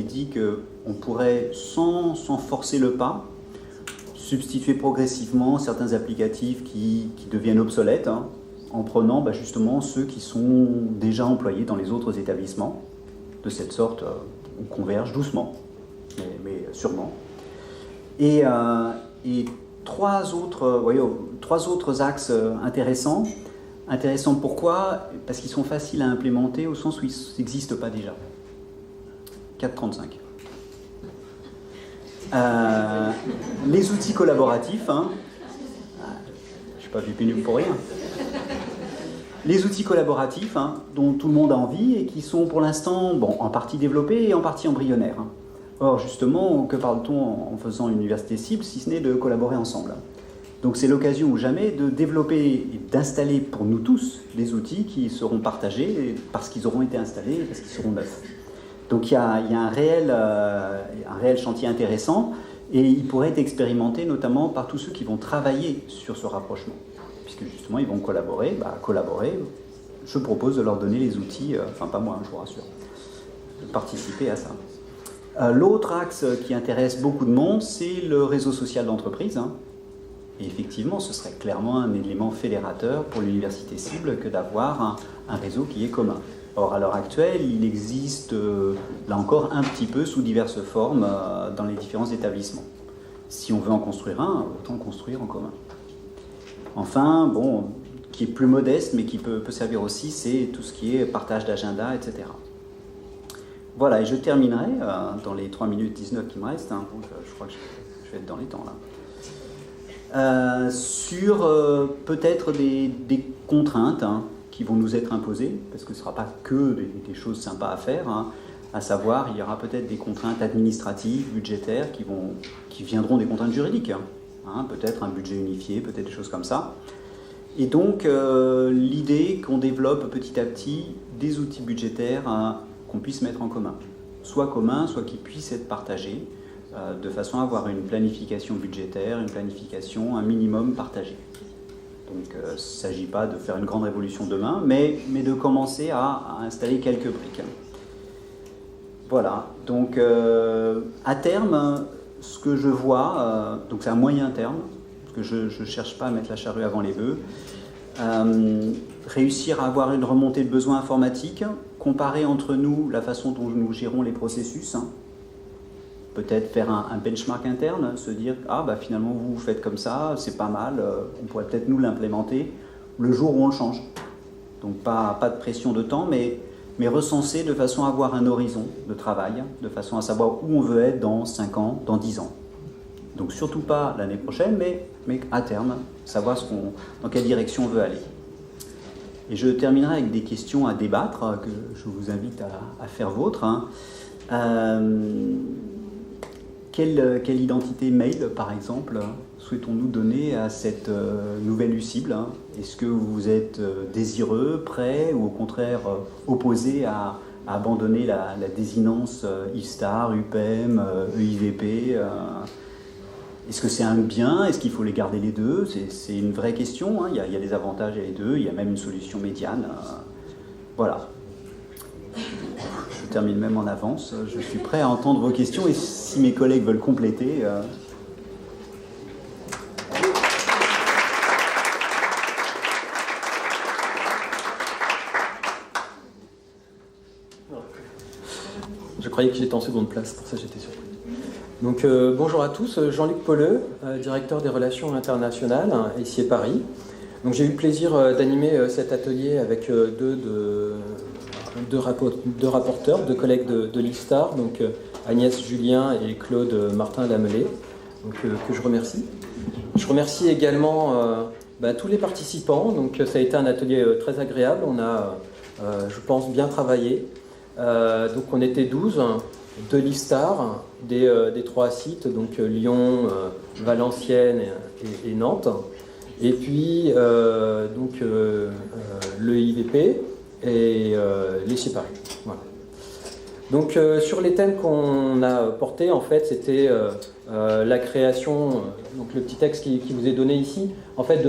dit qu'on pourrait, sans forcer le pas, substituer progressivement certains applicatifs qui deviennent obsolètes, en prenant justement ceux qui sont déjà employés dans les autres établissements. De cette sorte, on converge doucement, mais sûrement. Et trois autres axes intéressants. Intéressant pourquoi ? Parce qu'ils sont faciles à implémenter au sens où ils n'existent pas déjà. 4.35. Les outils collaboratifs, je ne suis pas vu pénible pour rien. Les outils collaboratifs dont tout le monde a envie et qui sont pour l'instant en partie développés et en partie embryonnaires. Or justement, que parle-t-on en faisant une université cible si ce n'est de collaborer ensemble ? Donc c'est l'occasion ou jamais de développer et d'installer pour nous tous des outils qui seront partagés parce qu'ils auront été installés, parce qu'ils seront neufs. Donc il y a un réel chantier intéressant et il pourrait être expérimenté notamment par tous ceux qui vont travailler sur ce rapprochement. Puisque justement ils vont collaborer, je propose de leur donner les outils, pas moi, je vous rassure, de participer à ça. L'autre axe qui intéresse beaucoup de monde, c'est le réseau social d'entreprise. Et effectivement, ce serait clairement un élément fédérateur pour l'université cible que d'avoir un réseau qui est commun. Or, à l'heure actuelle, il existe, là encore, un petit peu sous diverses formes dans les différents établissements. Si on veut en construire un, autant construire en commun. Enfin, qui est plus modeste, mais qui peut servir aussi, c'est tout ce qui est partage d'agenda, etc. Voilà, et je terminerai dans les 3 minutes 19 qui me restent. Je crois que je vais être dans les temps, là. Sur peut-être des contraintes qui vont nous être imposées, parce que ce ne sera pas que des choses sympas à faire, à savoir, il y aura peut-être des contraintes administratives, budgétaires, qui viendront des contraintes juridiques, peut-être un budget unifié, peut-être des choses comme ça. Et donc, l'idée qu'on développe petit à petit des outils budgétaires qu'on puisse mettre en commun, soit qui puissent être partagés, de façon à avoir une planification budgétaire, une planification, un minimum partagé. Donc il ne s'agit pas de faire une grande révolution demain, mais de commencer à installer quelques briques. Voilà, donc à terme, ce que je vois, donc c'est à moyen terme, parce que je ne cherche pas à mettre la charrue avant les bœufs, réussir à avoir une remontée de besoins informatiques, comparer entre nous la façon dont nous gérons les processus, peut-être faire un benchmark interne, se dire « Ah, bah, finalement, vous faites comme ça, c'est pas mal, on pourrait peut-être nous l'implémenter le jour où on le change. » Donc pas de pression de temps, mais recenser de façon à avoir un horizon de travail, de façon à savoir où on veut être dans 5 ans, dans 10 ans. Donc surtout pas l'année prochaine, mais à terme, savoir dans quelle direction on veut aller. Et je terminerai avec des questions à débattre, que je vous invite à faire vôtres. Quelle identité mail, par exemple, souhaitons-nous donner à cette nouvelle UCIBL? Est-ce que vous êtes désireux, prêt, ou au contraire opposé à abandonner la désinence IFSTAR, UPEM, EIVP? Est-ce que c'est un bien? Est-ce qu'il faut les garder les deux? C'est une vraie question. Il y a des avantages à les deux. Il y a même une solution médiane. Voilà. Je termine même en avance. Je suis prêt à entendre vos questions et si mes collègues veulent compléter. Je croyais que j'étais en seconde place, pour ça j'étais surpris. Donc bonjour à tous, Jean-Luc Pauleux, directeur des relations internationales, ici à Paris. Donc j'ai eu le plaisir d'animer cet atelier avec deux rapporteurs, deux collègues de l'IFSTAR, donc Agnès Julien et Claude Martin Lamelé, que je remercie. Je remercie également tous les participants, donc ça a été un atelier très agréable, on a, je pense, bien travaillé. Donc on était 12 de l'IFSTAR, des 3 sites, donc Lyon, Valenciennes et Nantes, et puis le IVP et l'ICI Paris. Voilà. Donc sur les thèmes qu'on a portés, en fait, c'était la création, donc le petit texte qui vous est donné ici. En fait,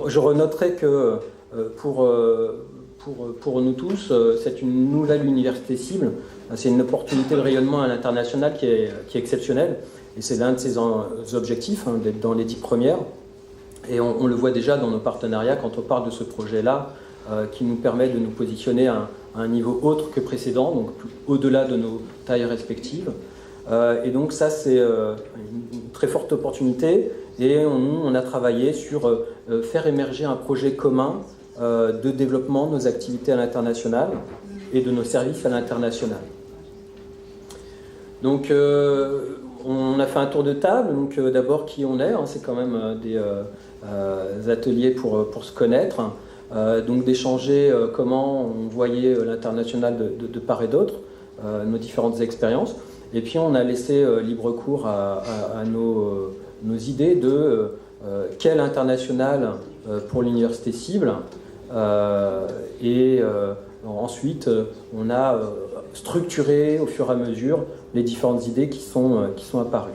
je renoterai que pour nous tous, c'est une nouvelle université cible. C'est une opportunité de rayonnement à l'international qui est exceptionnelle. Et c'est l'un de ses objectifs, d'être dans les 10 premières. Et on le voit déjà dans nos partenariats quand on parle de ce projet-là, qui nous permet de nous positionner à un niveau autre que précédent, donc au-delà de nos tailles respectives. Et donc ça, c'est une très forte opportunité. Et on a travaillé sur faire émerger un projet commun de développement de nos activités à l'international et de nos services à l'international. Donc on a fait un tour de table, donc d'abord qui on est, c'est quand même des ateliers pour se connaître, donc d'échanger comment on voyait l'international de part et d'autre, nos différentes expériences, et puis on a laissé libre cours à nos idées de quel international pour l'université cible. Ensuite, on a structuré au fur et à mesure les différentes idées qui sont apparues.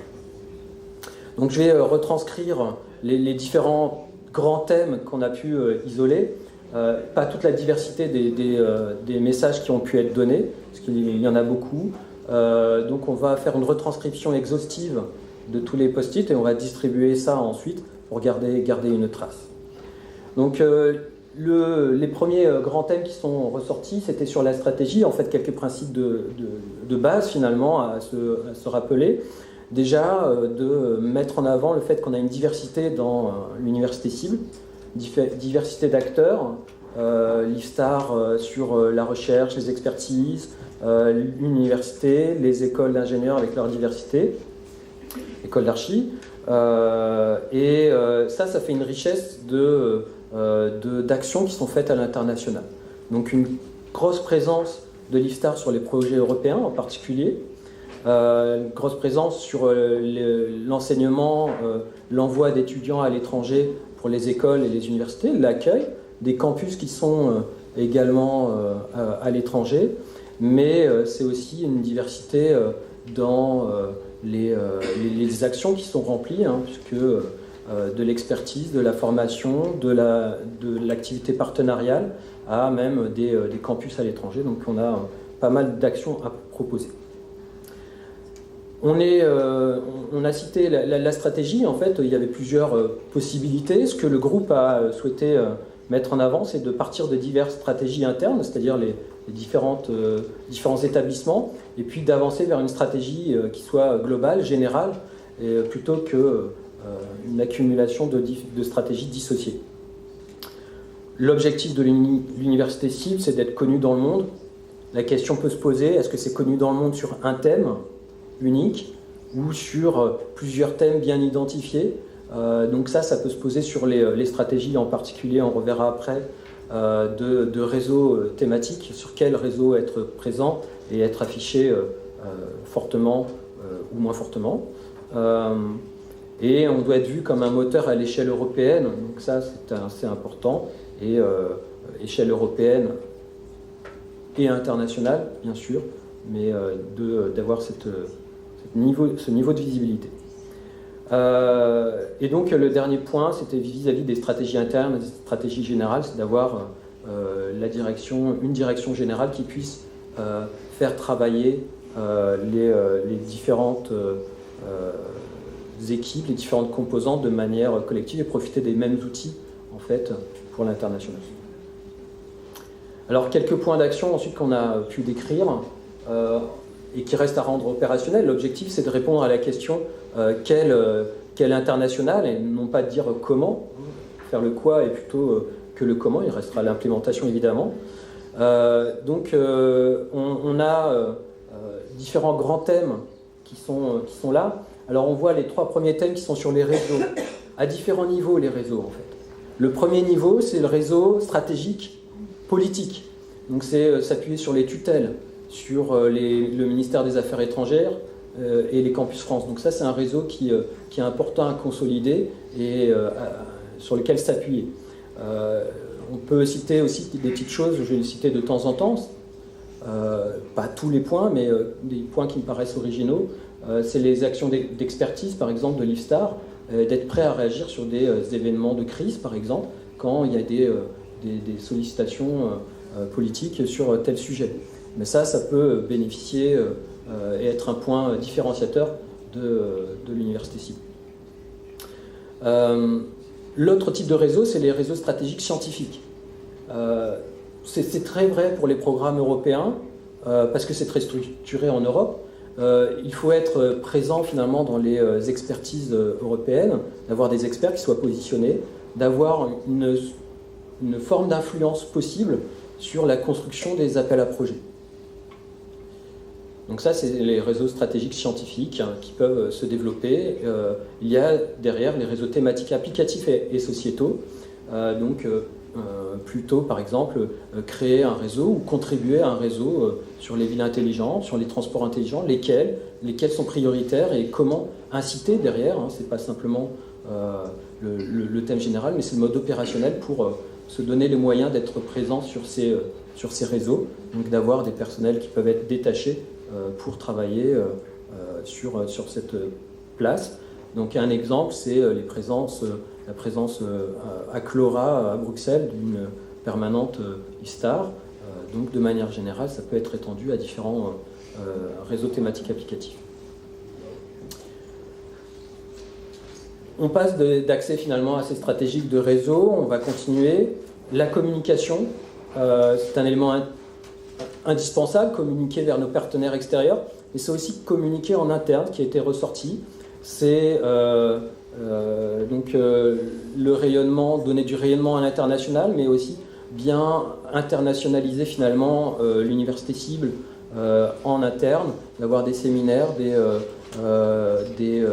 Donc je vais retranscrire les différents grands thèmes qu'on a pu isoler, pas toute la diversité des messages qui ont pu être donnés, parce qu'il y en a beaucoup. Donc on va faire une retranscription exhaustive de tous les post-it et on va distribuer ça ensuite pour garder une trace. Donc les premiers grands thèmes qui sont ressortis, c'était sur la stratégie, en fait quelques principes de base finalement à se rappeler. Déjà, de mettre en avant le fait qu'on a une diversité dans l'université cible, diversité d'acteurs, l'IFSTAR sur la recherche, les expertises, l'université, les écoles d'ingénieurs avec leur diversité, écoles d'archi, et ça fait une richesse d'actions qui sont faites à l'international. Donc une grosse présence de l'IFSTAR sur les projets européens en particulier, une grosse présence sur l'enseignement, l'envoi d'étudiants à l'étranger pour les écoles et les universités, l'accueil, des campus qui sont également à l'étranger, mais c'est aussi une diversité dans les actions qui sont remplies, puisque de l'expertise, de la formation, de l'activité partenariale à même des campus à l'étranger. Donc on a pas mal d'actions à proposer. On a cité la stratégie. En fait, il y avait plusieurs possibilités. Ce que le groupe a souhaité mettre en avant, c'est de partir de diverses stratégies internes, c'est-à-dire les différents établissements, et puis d'avancer vers une stratégie qui soit globale, générale, plutôt qu'une accumulation de stratégies dissociées. L'objectif de l'université cible, c'est d'être connu dans le monde. La question peut se poser, est-ce que c'est connu dans le monde sur un thème unique ou sur plusieurs thèmes bien identifiés? Donc ça peut se poser sur les stratégies, en particulier, on reverra après, de réseaux thématiques, sur quel réseau être présent et être affiché fortement ou moins fortement. Et on doit être vu comme un moteur à l'échelle européenne, donc ça c'est assez important, et échelle européenne et internationale bien sûr, mais d'avoir ce niveau de visibilité. Et donc le dernier point, c'était vis-à-vis des stratégies internes, des stratégies générales, c'est d'avoir une direction générale qui puisse faire travailler les différentes équipes, les différentes composantes de manière collective et profiter des mêmes outils en fait pour l'international. Alors quelques points d'action ensuite qu'on a pu décrire et qui restent à rendre opérationnels. L'objectif c'est de répondre à la question quel international, et non pas de dire comment, faire le quoi et plutôt que le comment, il restera l'implémentation évidemment. Donc on a différents grands thèmes qui sont là. Alors on voit les 3 premiers thèmes qui sont sur les réseaux, à différents niveaux les réseaux en fait. Le premier niveau c'est le réseau stratégique politique, donc c'est s'appuyer sur les tutelles, sur le ministère des Affaires étrangères et les Campus France. Donc ça c'est un réseau qui est important à consolider et sur lequel s'appuyer. On peut citer aussi des petites choses, je vais les citer de temps en temps, pas tous les points, mais des points qui me paraissent originaux. C'est les actions d'expertise, par exemple, de l'IFSTAR, d'être prêt à réagir sur des événements de crise, par exemple, quand il y a des sollicitations politiques sur tel sujet. Mais ça peut bénéficier et être un point différenciateur de l'université cible. L'autre type de réseau, c'est les réseaux stratégiques scientifiques. C'est très vrai pour les programmes européens, parce que c'est très structuré en Europe. Il faut être présent finalement dans les expertises européennes, d'avoir des experts qui soient positionnés, d'avoir une forme d'influence possible sur la construction des appels à projets. Donc ça, c'est les réseaux stratégiques scientifiques qui peuvent se développer. Il y a derrière les réseaux thématiques applicatifs et sociétaux. Plutôt, par exemple, créer un réseau ou contribuer à un réseau sur les villes intelligentes, sur les transports intelligents, lesquels sont prioritaires et comment inciter derrière. C'est pas simplement le thème général, mais c'est le mode opérationnel pour se donner les moyens d'être présent sur ces réseaux, donc d'avoir des personnels qui peuvent être détachés pour travailler sur cette place. Donc un exemple, c'est la présence à Clora, à Bruxelles, d'une permanente IFSTAR. Donc de manière générale, ça peut être étendu à différents réseaux thématiques applicatifs. On passe d'accès finalement à ces stratégies de réseau, on va continuer. La communication, c'est un élément indispensable, communiquer vers nos partenaires extérieurs, mais c'est aussi communiquer en interne qui a été ressorti. C'est le rayonnement, donner du rayonnement à l'international, mais aussi bien internationaliser finalement l'université cible en interne, d'avoir des séminaires, des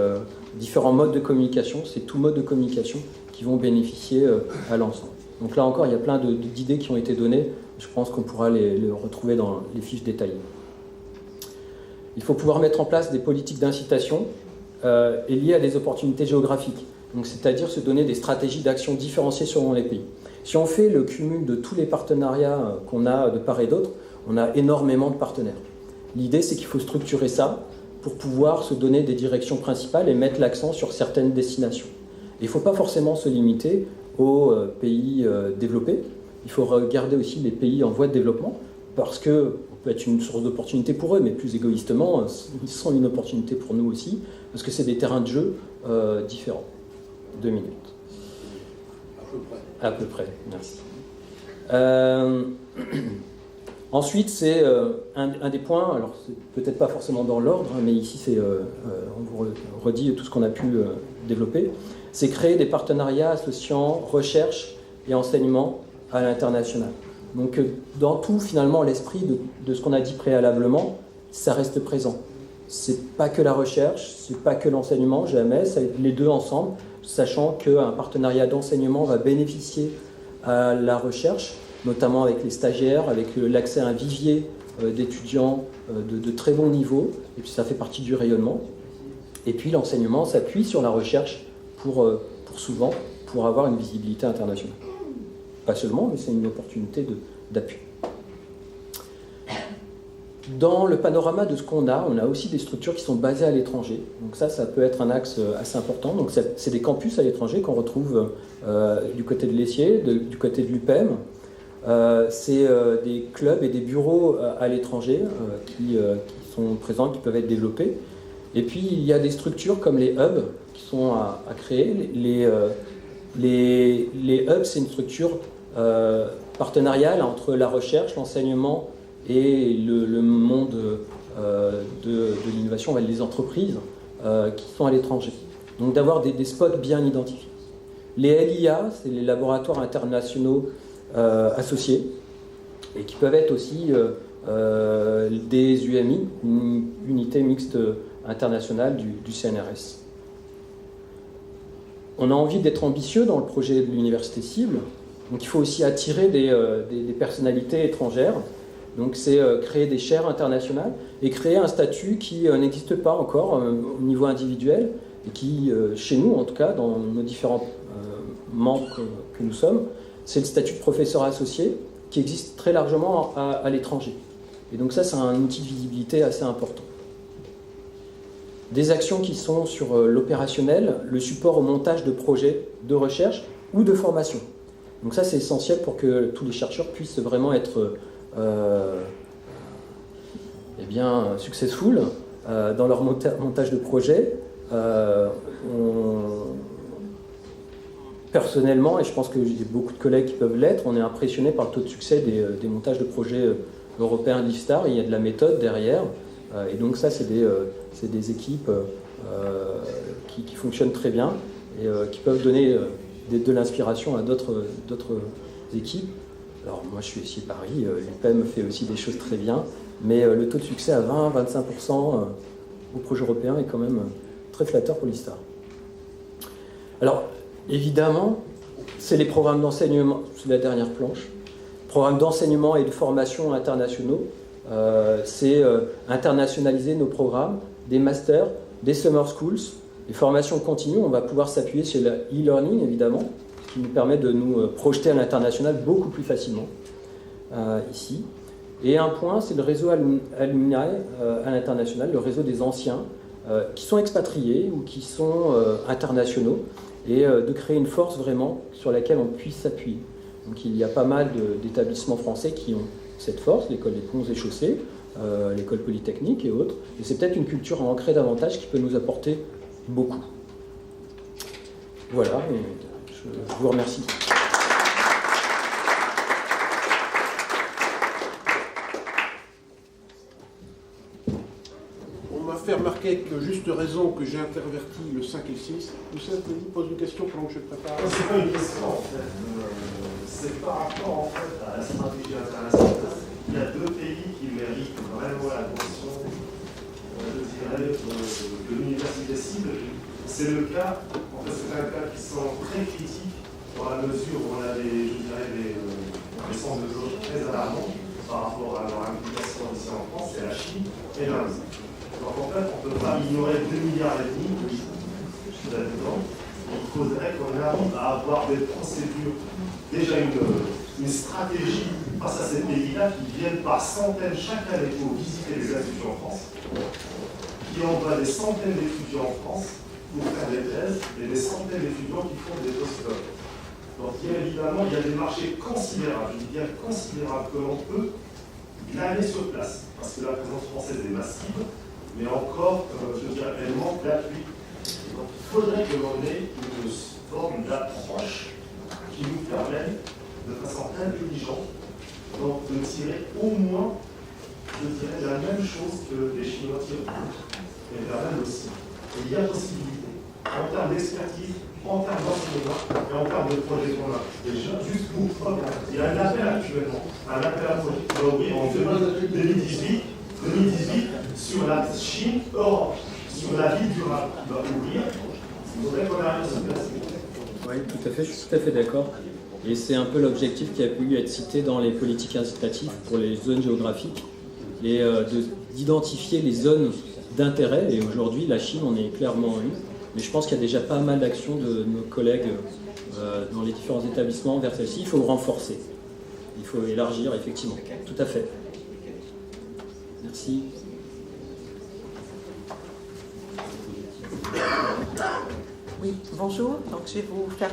différents modes de communication, c'est tout mode de communication qui vont bénéficier à l'ensemble. Donc là encore, il y a plein d'idées qui ont été données, je pense qu'on pourra les retrouver dans les fiches détaillées. Il faut pouvoir mettre en place des politiques d'incitation et liées à des opportunités géographiques, donc c'est-à-dire se donner des stratégies d'action différenciées selon les pays. Si on fait le cumul de tous les partenariats qu'on a de part et d'autre, on a énormément de partenaires. L'idée, c'est qu'il faut structurer ça pour pouvoir se donner des directions principales et mettre l'accent sur certaines destinations. Il ne faut pas forcément se limiter aux pays développés, il faut regarder aussi les pays en voie de développement, parce qu'on peut être une source d'opportunité pour eux, mais plus égoïstement, ils sont une opportunité pour nous aussi, parce que c'est des terrains de jeu différents. 2 minutes. À peu près, merci. Ensuite, c'est un des points, alors c'est peut-être pas forcément dans l'ordre, mais ici on vous redit tout ce qu'on a pu développer, c'est créer des partenariats associant recherche et enseignement à l'international. Donc dans tout, finalement, l'esprit de ce qu'on a dit préalablement, ça reste présent. C'est pas que la recherche, c'est pas que l'enseignement, jamais, c'est les deux ensemble, sachant qu'un partenariat d'enseignement va bénéficier à la recherche, notamment avec les stagiaires, avec l'accès à un vivier d'étudiants de très bon niveau, et puis ça fait partie du rayonnement. Et puis l'enseignement s'appuie sur la recherche pour avoir une visibilité internationale. Pas seulement, mais c'est une opportunité d'appui. Dans le panorama de ce qu'on a, on a aussi des structures qui sont basées à l'étranger. Donc ça peut être un axe assez important. Donc c'est des campus à l'étranger qu'on retrouve du côté de l'Essier, du côté de l'UPEM. C'est des clubs et des bureaux à l'étranger qui sont présents, qui peuvent être développés. Et puis il y a des structures comme les hubs qui sont à créer. Les hubs, c'est une structure partenariale entre la recherche, l'enseignement et le monde de l'innovation, les entreprises qui sont à l'étranger. Donc d'avoir des spots bien identifiés. Les LIA, c'est les laboratoires internationaux associés, et qui peuvent être aussi des UMI, une unité mixte internationale du CNRS. On a envie d'être ambitieux dans le projet de l'université cible, donc il faut aussi attirer des personnalités étrangères. Donc c'est créer des chaires internationales et créer un statut qui n'existe pas encore au niveau individuel et qui, chez nous en tout cas, dans nos différents membres que nous sommes, c'est le statut de professeur associé qui existe très largement à l'étranger. Et donc ça, c'est un outil de visibilité assez important. Des actions qui sont sur l'opérationnel, le support au montage de projets de recherche ou de formation. Donc ça, c'est essentiel pour que tous les chercheurs puissent vraiment être successful dans leur montage de projet. Personnellement, et je pense que j'ai beaucoup de collègues qui peuvent l'être, on est impressionné par le taux de succès des montages de projets européens d'IFSTAR. Il y a de la méthode derrière, et donc ça, c'est des équipes qui fonctionnent très bien et qui peuvent donner de l'inspiration à d'autres équipes. Alors moi, je suis ici à Paris, l'UPEM fait aussi des choses très bien, mais le taux de succès à 20-25% au projet européen est quand même très flatteur pour l'IFSTAR. Alors, évidemment, c'est les programmes d'enseignement, c'est la dernière planche, programmes d'enseignement et de formation internationaux, c'est internationaliser nos programmes, des masters, des summer schools, des formations continues. On va pouvoir s'appuyer sur le e-learning, évidemment, qui nous permet de nous projeter à l'international beaucoup plus facilement, ici. Et un point, c'est le réseau alumni à l'international, le réseau des anciens, qui sont expatriés ou qui sont internationaux, et de créer une force vraiment sur laquelle on puisse s'appuyer. Donc il y a pas mal d'établissements français qui ont cette force, l'école des ponts et chaussées, l'école polytechnique et autres, et c'est peut-être une culture à ancrer davantage qui peut nous apporter beaucoup. Voilà, et je vous remercie. On m'a fait remarquer avec juste raison que j'ai interverti le 5 et le 6. Vous savez, pose une question pendant que je prépare. C'est pas une question en fait. C'est par rapport en fait à la stratégie internationale. Il y a deux pays qui méritent vraiment l'attention, je dirais, de l'université cible. C'est le cas, en fait c'est un cas qui sont très critique dans la mesure où on a des sens de jauge très alarmants par rapport à leur implication ici en France, c'est la Chine et l'Inde. Donc en fait, on ne peut pas ignorer 2,5 milliards là-dedans. Il faudrait qu'on arrive à avoir des procédures, déjà une stratégie face à ces pays-là qui viennent par centaines chaque année pour visiter les instituts en France, qui envoient des centaines d'étudiants en France pour faire des thèses et des centaines d'étudiants qui font des postdocs. Donc évidemment, il y a des marchés considérables, je dis bien considérables, que l'on peut glaner sur place, parce que la présence française est massive, mais encore, je dirais, elle manque d'appui. Donc il faudrait que l'on ait une forme d'approche qui nous permette, de façon intelligente, donc de tirer au moins, je dirais, la même chose que les Chinois tirent, mais vers l'Inde aussi. Et il y a possibilité, en termes d'expertise, en termes d'enseignement et en termes de projet commun. Et juste pour preuve, il y a un appel actuellement, un appel à projet qui va ouvrir en 2018 sur la Chine-Europe, sur la vie durable qui va ouvrir. Il faudrait qu'on arrive à se placer. Oui, tout à fait, je suis tout à fait d'accord. Et c'est un peu l'objectif qui a pu être cité dans les politiques incitatives pour les zones géographiques, d'identifier les zones d'intérêt. Et aujourd'hui, la Chine en est clairement une. Mais je pense qu'il y a déjà pas mal d'actions de nos collègues dans les différents établissements vers celle-ci. Il faut renforcer. Il faut élargir, effectivement. Tout à fait. Merci. Oui, bonjour. Donc, je vais vous faire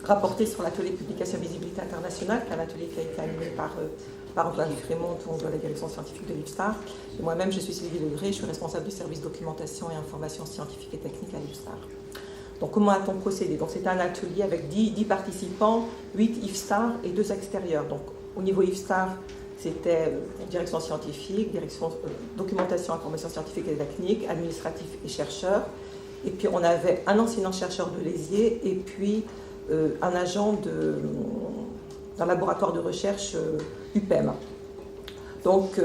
rapporter sur l'atelier publication visibilité internationale, qui est un atelier qui a été animé par Antoine Frémont, de la direction scientifique de l'IFSTAR. Et moi-même, je suis Sylvie Legré, je suis responsable du service documentation et information scientifique et technique à l'IFSTAR. Donc, comment a-t-on procédé? Donc, c'était un atelier avec 10 participants, 8 IFSTAR et 2 extérieurs. Donc, au niveau IFSTAR, c'était direction scientifique, direction documentation, information scientifique et technique, administratif et chercheur. Et puis, on avait un enseignant-chercheur de Lézier et puis un agent d'un laboratoire de recherche UPEM. Donc,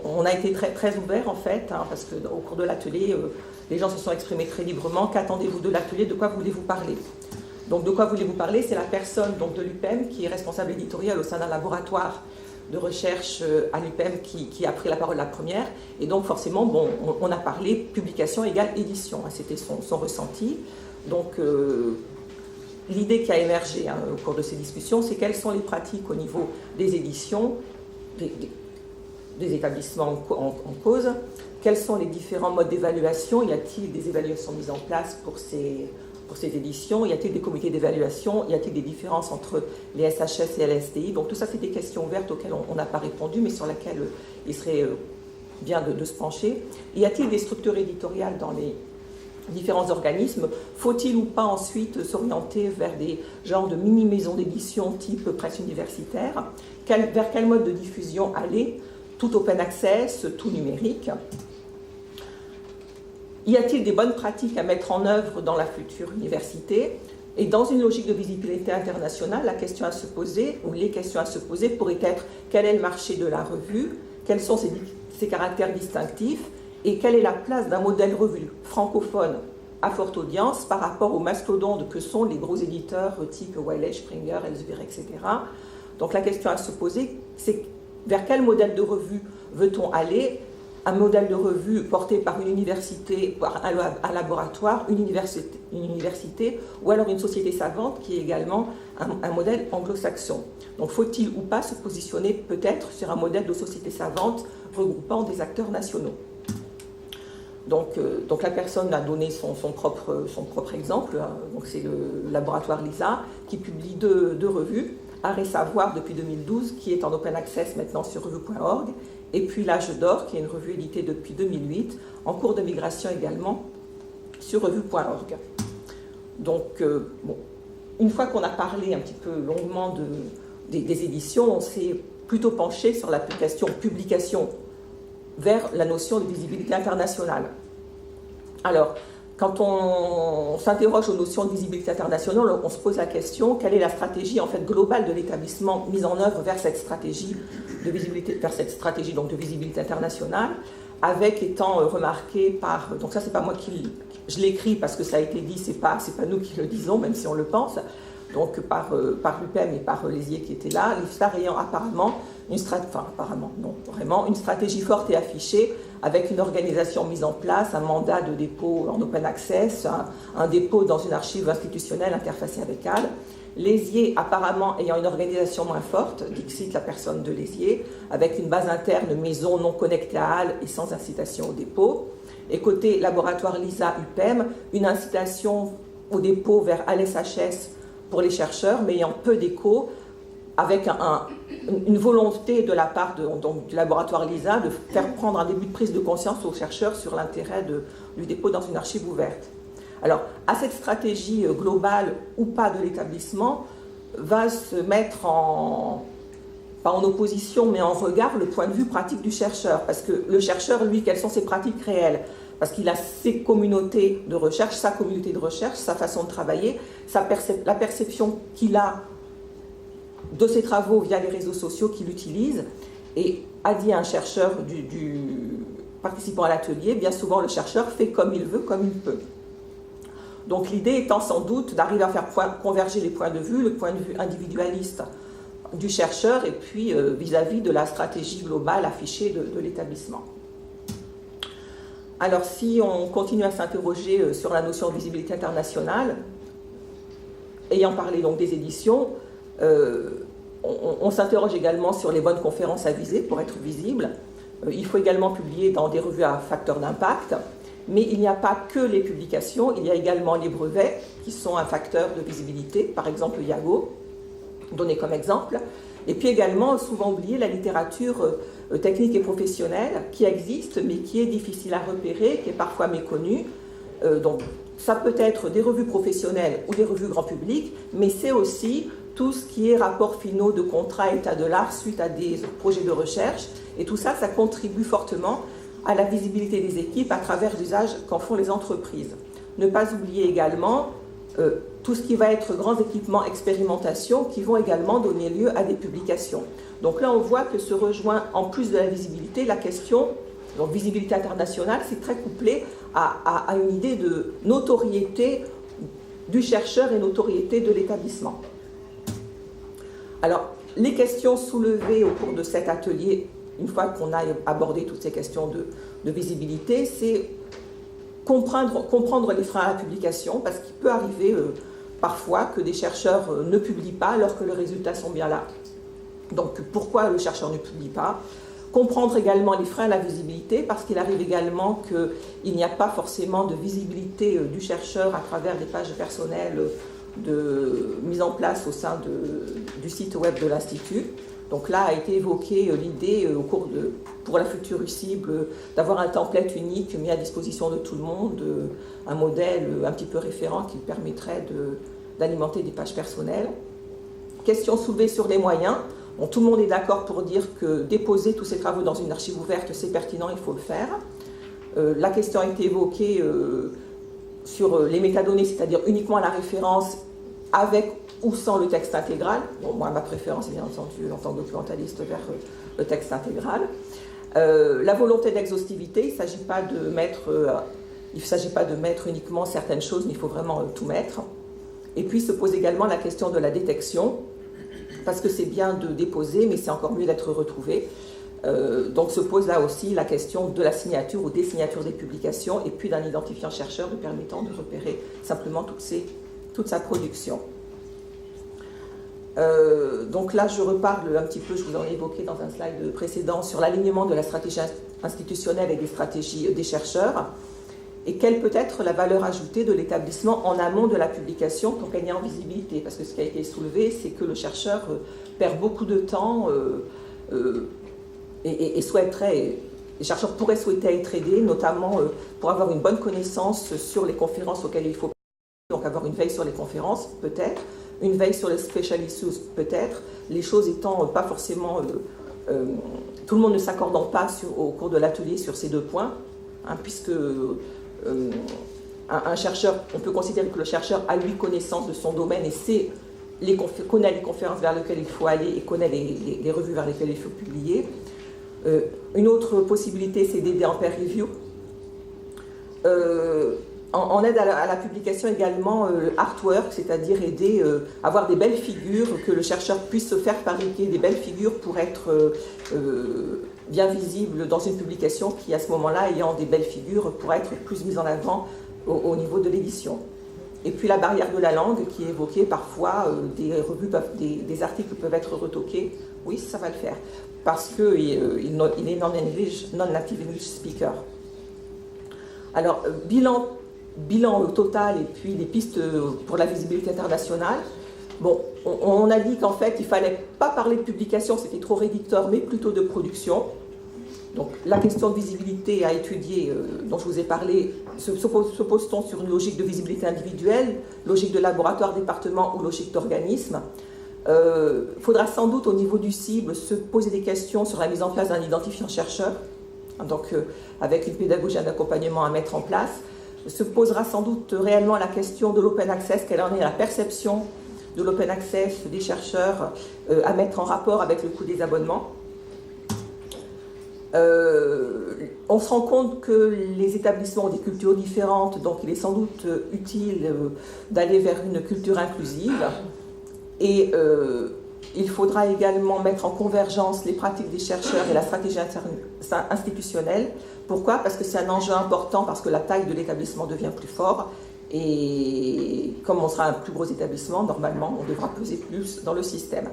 on a été très, très ouvert en fait, parce qu'au cours de l'atelier, les gens se sont exprimés très librement. Qu'attendez-vous de l'atelier? De quoi voulez-vous parler? Donc, de quoi voulez-vous parler? C'est la personne donc, de l'UPEM qui est responsable éditorial au sein d'un laboratoire de recherche à l'UPEM qui a pris la parole la première. Et donc, forcément, bon, on a parlé publication égale édition. C'était son ressenti. Donc, l'idée qui a émergé au cours de ces discussions, c'est quelles sont les pratiques au niveau des éditions, des établissements en cause, quels sont les différents modes d'évaluation, y a-t-il des évaluations mises en place pour ces éditions, y a-t-il des comités d'évaluation, y a-t-il des différences entre les SHS et LSTI. Donc tout ça, c'est des questions ouvertes auxquelles on n'a pas répondu, mais sur lesquelles il serait bien de se pencher. Y a-t-il des structures éditoriales dans les différents organismes? Faut-il ou pas ensuite s'orienter vers des genres de mini-maisons d'édition type presse universitaire? Vers quel mode de diffusion aller? Tout open access, tout numérique? Y a-t-il des bonnes pratiques à mettre en œuvre dans la future université? Et dans une logique de visibilité internationale, la question à se poser, ou les questions à se poser, pourraient être quel est le marché de la revue? Quels sont ses caractères distinctifs? Et quelle est la place d'un modèle revue francophone à forte audience par rapport aux mastodontes que sont les gros éditeurs type Wiley, Springer, Elsevier, etc. Donc la question à se poser, c'est vers quel modèle de revue veut-on aller? Un modèle de revue porté par une université, par un laboratoire, une université, ou alors une société savante qui est également un modèle anglo-saxon. Donc faut-il ou pas se positionner peut-être sur un modèle de société savante regroupant des acteurs nationaux? Donc la personne a donné son propre exemple. Donc c'est le laboratoire LISA qui publie deux revues, Art et Savoir depuis 2012, qui est en open access maintenant sur revue.org, et puis L'Âge d'Or, qui est une revue éditée depuis 2008, en cours de migration également sur revue.org. Donc, une fois qu'on a parlé un petit peu longuement des éditions, on s'est plutôt penché sur la question publication vers la notion de visibilité internationale. Alors, quand on s'interroge aux notions de visibilité internationale, on se pose la question, quelle est la stratégie en fait globale de l'établissement mise en œuvre vers cette stratégie de visibilité, donc de visibilité internationale, avec étant remarqué par, donc ça c'est pas moi je l'écris parce que ça a été dit, c'est pas nous qui le disons, même si on le pense, donc par l'UPEM et par Lézier qui étaient là, l'IFSTAR ayant apparemment une stratégie forte et affichée, avec une organisation mise en place, un mandat de dépôt en open access, un dépôt dans une archive institutionnelle interfacée avec HAL. Lézier apparemment ayant une organisation moins forte, dixit la personne de Lézier, avec une base interne maison non connectée à HAL et sans incitation au dépôt. Et côté laboratoire LISA UPEM, une incitation au dépôt vers LSHS pour les chercheurs, mais ayant peu d'écho avec une volonté de la part du laboratoire LISA de faire prendre un début de prise de conscience aux chercheurs sur l'intérêt du dépôt dans une archive ouverte. Alors, à cette stratégie globale ou pas de l'établissement, va se mettre pas en opposition, mais en regard le point de vue pratique du chercheur. Parce que le chercheur, lui, quelles sont ses pratiques réelles? Parce qu'il a ses communautés de recherche, sa communauté de recherche, sa façon de travailler, la perception qu'il a de ses travaux via les réseaux sociaux qu'il utilise. Et a dit un chercheur du participant à l'atelier, bien souvent le chercheur fait comme il veut, comme il peut. Donc l'idée étant sans doute d'arriver à faire converger les points de vue, le point de vue individualiste du chercheur et puis vis-à-vis de la stratégie globale affichée de l'établissement. Alors si on continue à s'interroger sur la notion de visibilité internationale, ayant parlé donc des éditions, on s'interroge également sur les bonnes conférences à viser pour être visible. Il faut également publier dans des revues à facteur d'impact, mais il n'y a pas que les publications, il y a également les brevets qui sont un facteur de visibilité, par exemple Yago, donné comme exemple, et puis également, souvent oublié, la littérature technique et professionnelle qui existe, mais qui est difficile à repérer, qui est parfois méconnue. Donc ça peut être des revues professionnelles ou des revues grand public, mais c'est aussi tout ce qui est rapports finaux de contrats état de l'art suite à des projets de recherche, et tout ça, ça contribue fortement à la visibilité des équipes à travers l'usage qu'en font les entreprises. Ne pas oublier également tout ce qui va être grands équipements expérimentation qui vont également donner lieu à des publications. Donc là, on voit que se rejoint, en plus de la visibilité, la question, donc visibilité internationale, c'est très couplé à une idée de notoriété du chercheur et notoriété de l'établissement. Alors, les questions soulevées au cours de cet atelier, une fois qu'on a abordé toutes ces questions de visibilité, c'est comprendre les freins à la publication, parce qu'il peut arriver parfois que des chercheurs ne publient pas alors que les résultats sont bien là. Donc pourquoi le chercheur ne publie pas? Comprendre également les freins à la visibilité, parce qu'il arrive également qu'il n'y a pas forcément de visibilité du chercheur à travers des pages personnelles mises en place au sein du site web de l'Institut. Donc là a été évoquée l'idée pour la future cible d'avoir un template unique mis à disposition de tout le monde, un modèle un petit peu référent qui permettrait d'alimenter des pages personnelles. Question soulevée sur les moyens. Bon, tout le monde est d'accord pour dire que déposer tous ces travaux dans une archive ouverte, c'est pertinent, il faut le faire. La question a été évoquée sur les métadonnées, c'est-à-dire uniquement la référence avec ou sans le texte intégral. Bon, moi, ma préférence est bien entendu, en tant que documentaliste, vers le texte intégral. La volonté d'exhaustivité, il ne s'agit pas de mettre uniquement certaines choses, mais il faut vraiment tout mettre. Et puis se pose également la question de la détection, parce que c'est bien de déposer, mais c'est encore mieux d'être retrouvé. Donc se pose là aussi la question de la signature ou des signatures des publications, et puis d'un identifiant chercheur nous permettant de repérer simplement toute sa production. Donc là, je reparle un petit peu, je vous en ai évoqué dans un slide précédent, sur l'alignement de la stratégie institutionnelle et des stratégies des chercheurs, et quelle peut être la valeur ajoutée de l'établissement en amont de la publication pour gagner en visibilité. Parce que ce qui a été soulevé, c'est que le chercheur perd beaucoup de temps et souhaiterait, les chercheurs pourraient souhaiter être aidés, notamment pour avoir une bonne connaissance sur les conférences auxquelles il faut, donc avoir une veille sur les conférences, peut-être, une veille sur les special issues, peut-être, les choses étant pas forcément... tout le monde ne s'accordant pas au cours de l'atelier sur ces deux points, hein, puisque un chercheur, on peut considérer que le chercheur a lui connaissance de son domaine et connaît les conférences vers lesquelles il faut aller et connaît les revues vers lesquelles il faut publier. Une autre possibilité, c'est d'aider en peer review. En aide à la publication également artwork, c'est-à-dire aider à avoir des belles figures, que le chercheur puisse se faire fabriquer des belles figures pour être bien visible dans une publication qui, à ce moment-là, ayant des belles figures, pourra être plus mise en avant au niveau de l'édition. Et puis la barrière de la langue qui est évoquée parfois, des articles peuvent être retoqués. Oui, ça va le faire, parce qu'il est non-native English speaker. Alors, bilan total et puis les pistes pour la visibilité internationale. Bon, on a dit qu'en fait, il ne fallait pas parler de publication, c'était trop réducteur, mais plutôt de production. Donc la question de visibilité à étudier, dont je vous ai parlé, se pose-t-on sur une logique de visibilité individuelle, logique de laboratoire, département ou logique d'organisme. Faudra sans doute au niveau du cible se poser des questions sur la mise en place d'un identifiant chercheur, donc avec une pédagogie, un accompagnement à mettre en place. Se posera sans doute réellement la question de l'open access, quelle en est la perception de l'open access des chercheurs à mettre en rapport avec le coût des abonnements. On se rend compte que les établissements ont des cultures différentes, donc il est sans doute utile d'aller vers une culture inclusive. Et il faudra également mettre en convergence les pratiques des chercheurs et la stratégie institutionnelle. Pourquoi? Parce que c'est un enjeu important, parce que la taille de l'établissement devient plus forte. Et comme on sera un plus gros établissement, normalement, on devra peser plus dans le système.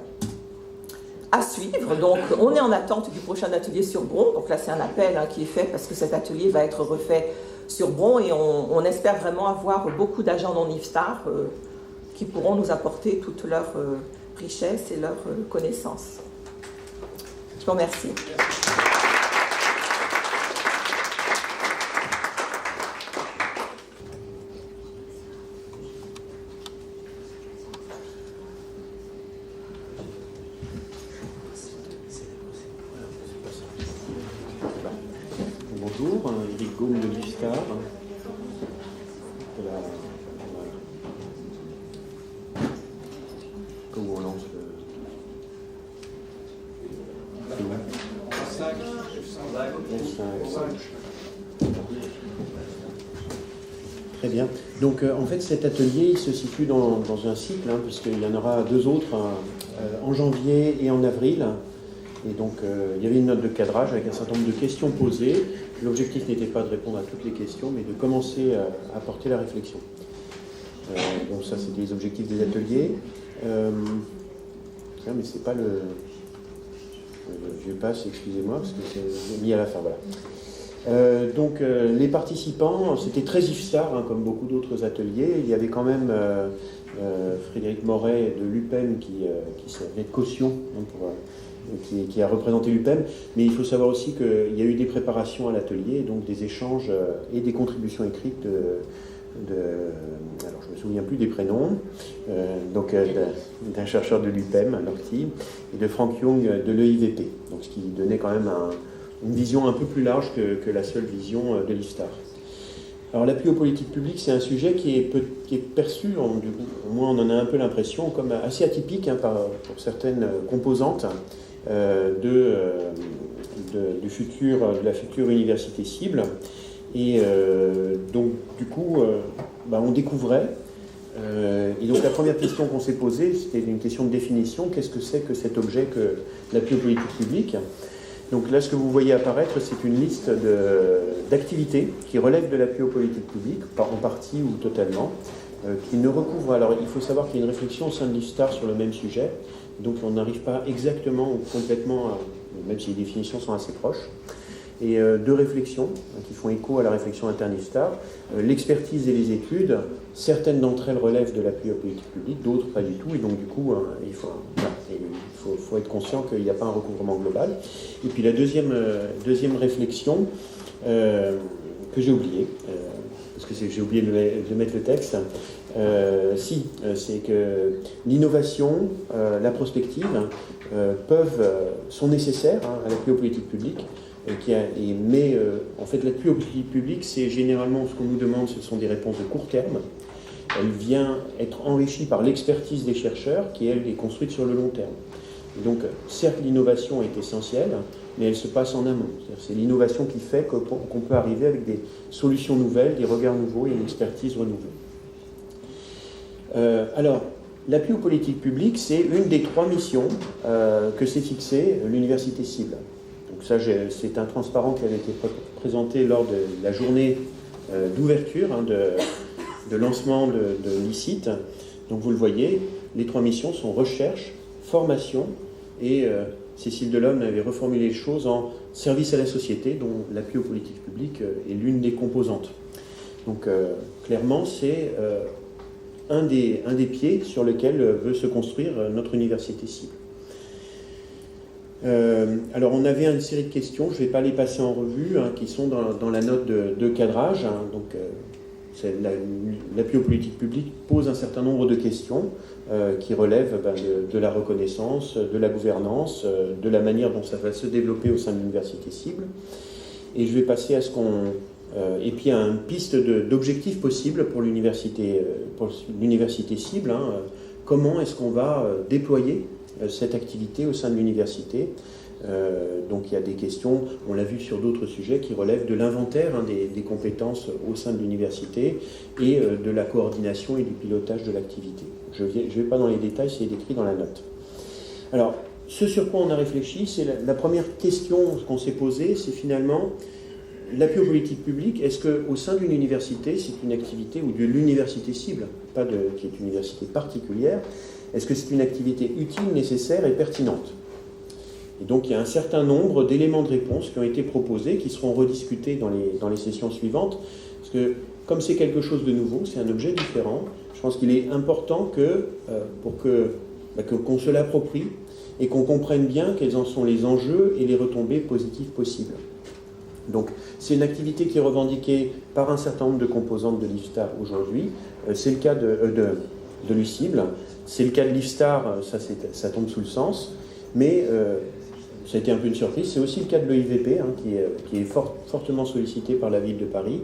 À suivre, donc on est en attente du prochain atelier sur Bron. Donc là, c'est un appel qui est fait parce que cet atelier va être refait sur Bron et on espère vraiment avoir beaucoup d'agents non IFSTAR qui pourront nous apporter toute leur richesse et leur connaissance. Je vous remercie. Bonjour, Eric Gaume de l'IFSTAR. Comment on lance le... Très bien. Donc en fait cet atelier il se situe dans un cycle, puisqu'il y en aura deux autres en janvier et en avril. Et donc il y avait une note de cadrage avec un certain nombre de questions posées. L'objectif n'était pas de répondre à toutes les questions, mais de commencer à porter la réflexion. Donc ça c'était les objectifs des ateliers. Mais c'est pas le... Je passe, excusez-moi, parce que c'est mis à la fin, voilà. Donc les participants, c'était très IFSTAR, comme beaucoup d'autres ateliers. Il y avait quand même Frédéric Moret de l'UPEM qui servait de caution qui a représenté l'UPEM, mais il faut savoir aussi qu'il y a eu des préparations à l'atelier, donc des échanges et des contributions écrites alors je me souviens plus des prénoms, d'un chercheur de l'UPEM, Lorty, et de Frank Young de l'EIVP, donc ce qui donnait quand même une vision un peu plus large que la seule vision de l'IFSTAR. Alors l'appui aux politiques publiques, c'est un sujet qui est perçu, au moins on en a un peu l'impression, comme assez atypique pour certaines composantes de la future université cible. Et donc du coup, on découvrait. Et donc la première question qu'on s'est posée, c'était une question de définition. Qu'est-ce que c'est que cet objet que l'appui aux politiques publiques? Donc là, ce que vous voyez apparaître, c'est une liste d'activités qui relèvent de l'appui aux politiques publiques, en partie ou totalement, qui ne recouvre. Alors il faut savoir qu'il y a une réflexion au sein de l'IFSTAR sur le même sujet, donc on n'arrive pas exactement ou complètement, même si les définitions sont assez proches. Et deux réflexions qui font écho à la réflexion interne IFSTAR. L'expertise et les études, certaines d'entre elles relèvent de l'appui aux politiques publiques, d'autres pas du tout, et donc du coup, il faut être conscient qu'il n'y a pas un recouvrement global. Et puis la deuxième réflexion, que j'ai oubliée, parce que j'ai oublié de mettre le texte, c'est que l'innovation, la prospective, sont nécessaires à l'appui aux politiques publiques. Mais en fait, l'appui aux politiques publiques, c'est généralement ce qu'on nous demande, ce sont des réponses de court terme. Elle vient être enrichie par l'expertise des chercheurs qui, elle, est construite sur le long terme. Et donc, certes, l'innovation est essentielle, mais elle se passe en amont. C'est l'innovation qui fait qu'on peut arriver avec des solutions nouvelles, des regards nouveaux et une expertise renouvelée. Alors, l'appui aux politiques publiques, c'est une des trois missions que s'est fixée l'université cible. Donc ça, c'est un transparent qui avait été présenté lors de la journée d'ouverture, de lancement de l'ICIT. Donc vous le voyez, les trois missions sont recherche, formation et Cécile Delhomme avait reformulé les choses en service à la société, dont l'appui aux politiques publiques est l'une des composantes. Donc clairement, c'est un des pieds sur lequel veut se construire notre université cible. Alors on avait une série de questions, je ne vais pas les passer en revue, hein, qui sont dans la note de cadrage. Hein, donc l'appui aux politiques publiques pose un certain nombre de questions qui relèvent de la reconnaissance, de la gouvernance, de la manière dont ça va se développer au sein de l'université cible. Et je vais passer à et puis à une piste d'objectifs possibles pour l'université cible. Hein, comment est-ce qu'on va déployer cette activité au sein de l'université. Donc il y a des questions, on l'a vu sur d'autres sujets, qui relèvent de l'inventaire des compétences au sein de l'université et de la coordination et du pilotage de l'activité. Je ne vais pas dans les détails, c'est décrit dans la note. Alors, ce sur quoi on a réfléchi, c'est la première question qu'on s'est posée, c'est finalement l'appui aux politiques publiques. Est-ce qu'au sein d'une université, c'est une activité, ou de l'université cible, qui est une université particulière, est-ce que c'est une activité utile, nécessaire et pertinente? Et donc il y a un certain nombre d'éléments de réponse qui ont été proposés, qui seront rediscutés dans les sessions suivantes, parce que comme c'est quelque chose de nouveau, c'est un objet différent, je pense qu'il est important qu'on se l'approprie et qu'on comprenne bien quels en sont les enjeux et les retombées positives possibles. Donc c'est une activité qui est revendiquée par un certain nombre de composantes de l'IFSTAR aujourd'hui, c'est le cas de l'UCIBL. C'est le cas de l'IFSTAR, ça tombe sous le sens, mais ça a été un peu une surprise. C'est aussi le cas de l'EIVP, hein, qui est fortement sollicité par la ville de Paris,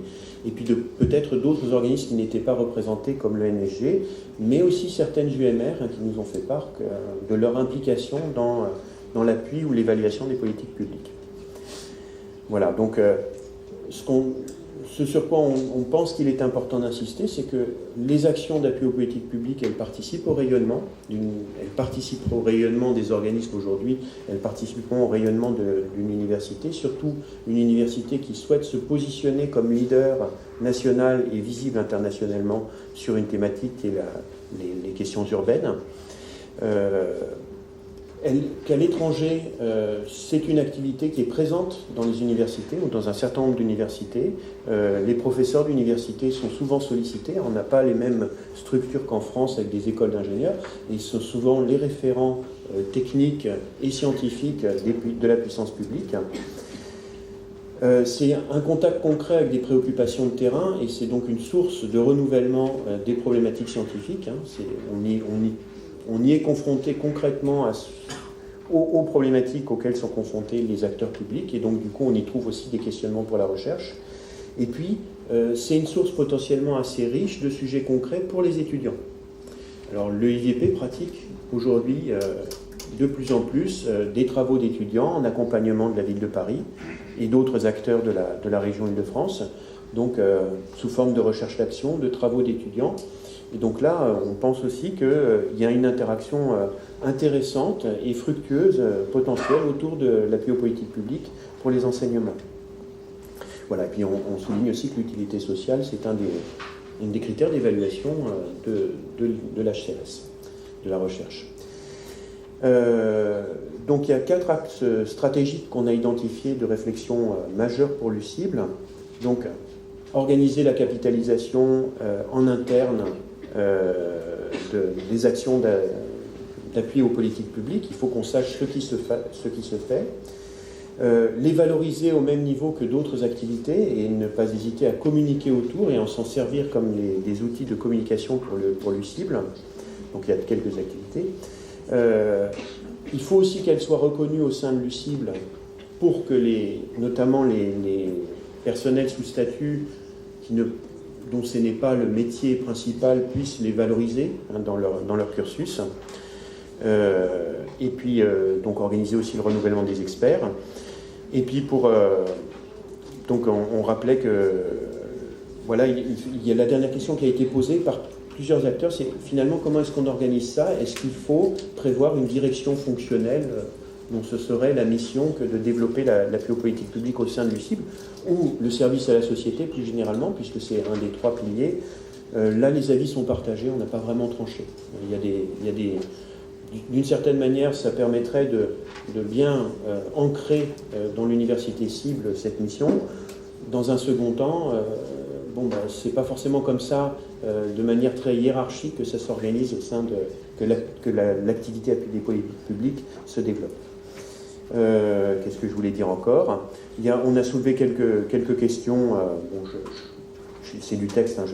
et puis de peut-être d'autres organismes qui n'étaient pas représentés comme le NSG, mais aussi certaines UMR hein, qui nous ont fait part de leur implication dans l'appui ou l'évaluation des politiques publiques. Voilà, donc ce sur quoi on pense qu'il est important d'insister, c'est que les actions d'appui aux politiques publiques, elles participent au rayonnement. Elles participent au rayonnement des organismes aujourd'hui, elles participeront au rayonnement d'une université, surtout une université qui souhaite se positionner comme leader national et visible internationalement sur une thématique qui est les questions urbaines. Qu'à l'étranger, c'est une activité qui est présente dans les universités ou dans un certain nombre d'universités. Les professeurs d'université sont souvent sollicités. On n'a pas les mêmes structures qu'en France avec des écoles d'ingénieurs. Ils sont souvent les référents techniques et scientifiques de la puissance publique. C'est un contact concret avec des préoccupations de terrain et c'est donc une source de renouvellement des problématiques scientifiques. On y est confronté concrètement aux problématiques auxquelles sont confrontés les acteurs publics et donc du coup on y trouve aussi des questionnements pour la recherche. Et puis c'est une source potentiellement assez riche de sujets concrets pour les étudiants. Alors l'EIVP pratique aujourd'hui de plus en plus des travaux d'étudiants en accompagnement de la ville de Paris et d'autres acteurs de la région Île-de-France, donc sous forme de recherche d'action, de travaux d'étudiants. Et donc là, on pense aussi qu'il y a une interaction intéressante et fructueuse, potentielle, autour de l'appui aux politiques publiques pour les enseignements. Voilà, et puis on souligne aussi que l'utilité sociale, c'est un des critères d'évaluation de l'HCLS, de la recherche. Donc il y a 4 axes stratégiques qu'on a identifiés de réflexion majeure pour l'UCIBL. Donc, organiser la capitalisation en interne des actions d'appui aux politiques publiques. Il faut qu'on sache ce qui se fait. Les valoriser au même niveau que d'autres activités et ne pas hésiter à communiquer autour et en s'en servir comme des outils de communication pour l'UCIBL. Donc il y a quelques activités. Il faut aussi qu'elles soient reconnues au sein de l'UCIBL pour que notamment les personnels sous statut dont ce n'est pas le métier principal puissent les valoriser dans leur cursus. Et puis donc organiser aussi le renouvellement des experts. Et puis donc on rappelait que voilà, il y a la dernière question qui a été posée par plusieurs acteurs, c'est finalement comment est-ce qu'on organise ça? Est-ce qu'il faut prévoir une direction fonctionnelle dont ce serait la mission que de développer l'appui aux politiques publiques au sein de l'UCIBL ou le service à la société plus généralement, puisque c'est un des 3 piliers. Là, les avis sont partagés, on n'a pas vraiment tranché. D'une certaine manière, ça permettrait de bien ancrer dans l'université cible cette mission. Dans un second temps, c'est pas forcément comme ça de manière très hiérarchique que ça s'organise au sein de que l'activité des politiques publiques se développe. Qu'est-ce que je voulais dire encore? On a soulevé quelques questions. C'est du texte, hein,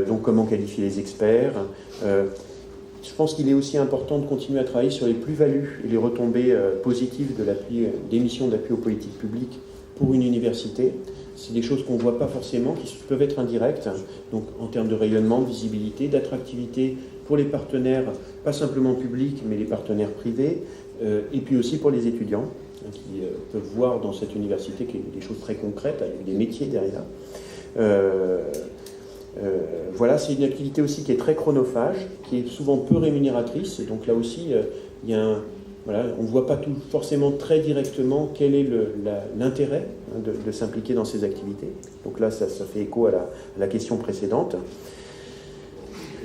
donc comment qualifier les experts? Je pense qu'il est aussi important de continuer à travailler sur les plus-values et les retombées positives des missions d'appui aux politiques publiques pour une université. C'est des choses qu'on ne voit pas forcément, qui peuvent être indirectes, donc en termes de rayonnement, de visibilité, d'attractivité pour les partenaires, pas simplement publics, mais les partenaires privés, et puis aussi pour les étudiants, qui peuvent voir dans cette université des choses très concrètes, avec des métiers derrière. Voilà, c'est une activité aussi qui est très chronophage, qui est souvent peu rémunératrice, et donc là aussi, on ne voit pas forcément très directement quel est l'intérêt de s'impliquer dans ces activités. Donc là, ça fait écho à la question précédente.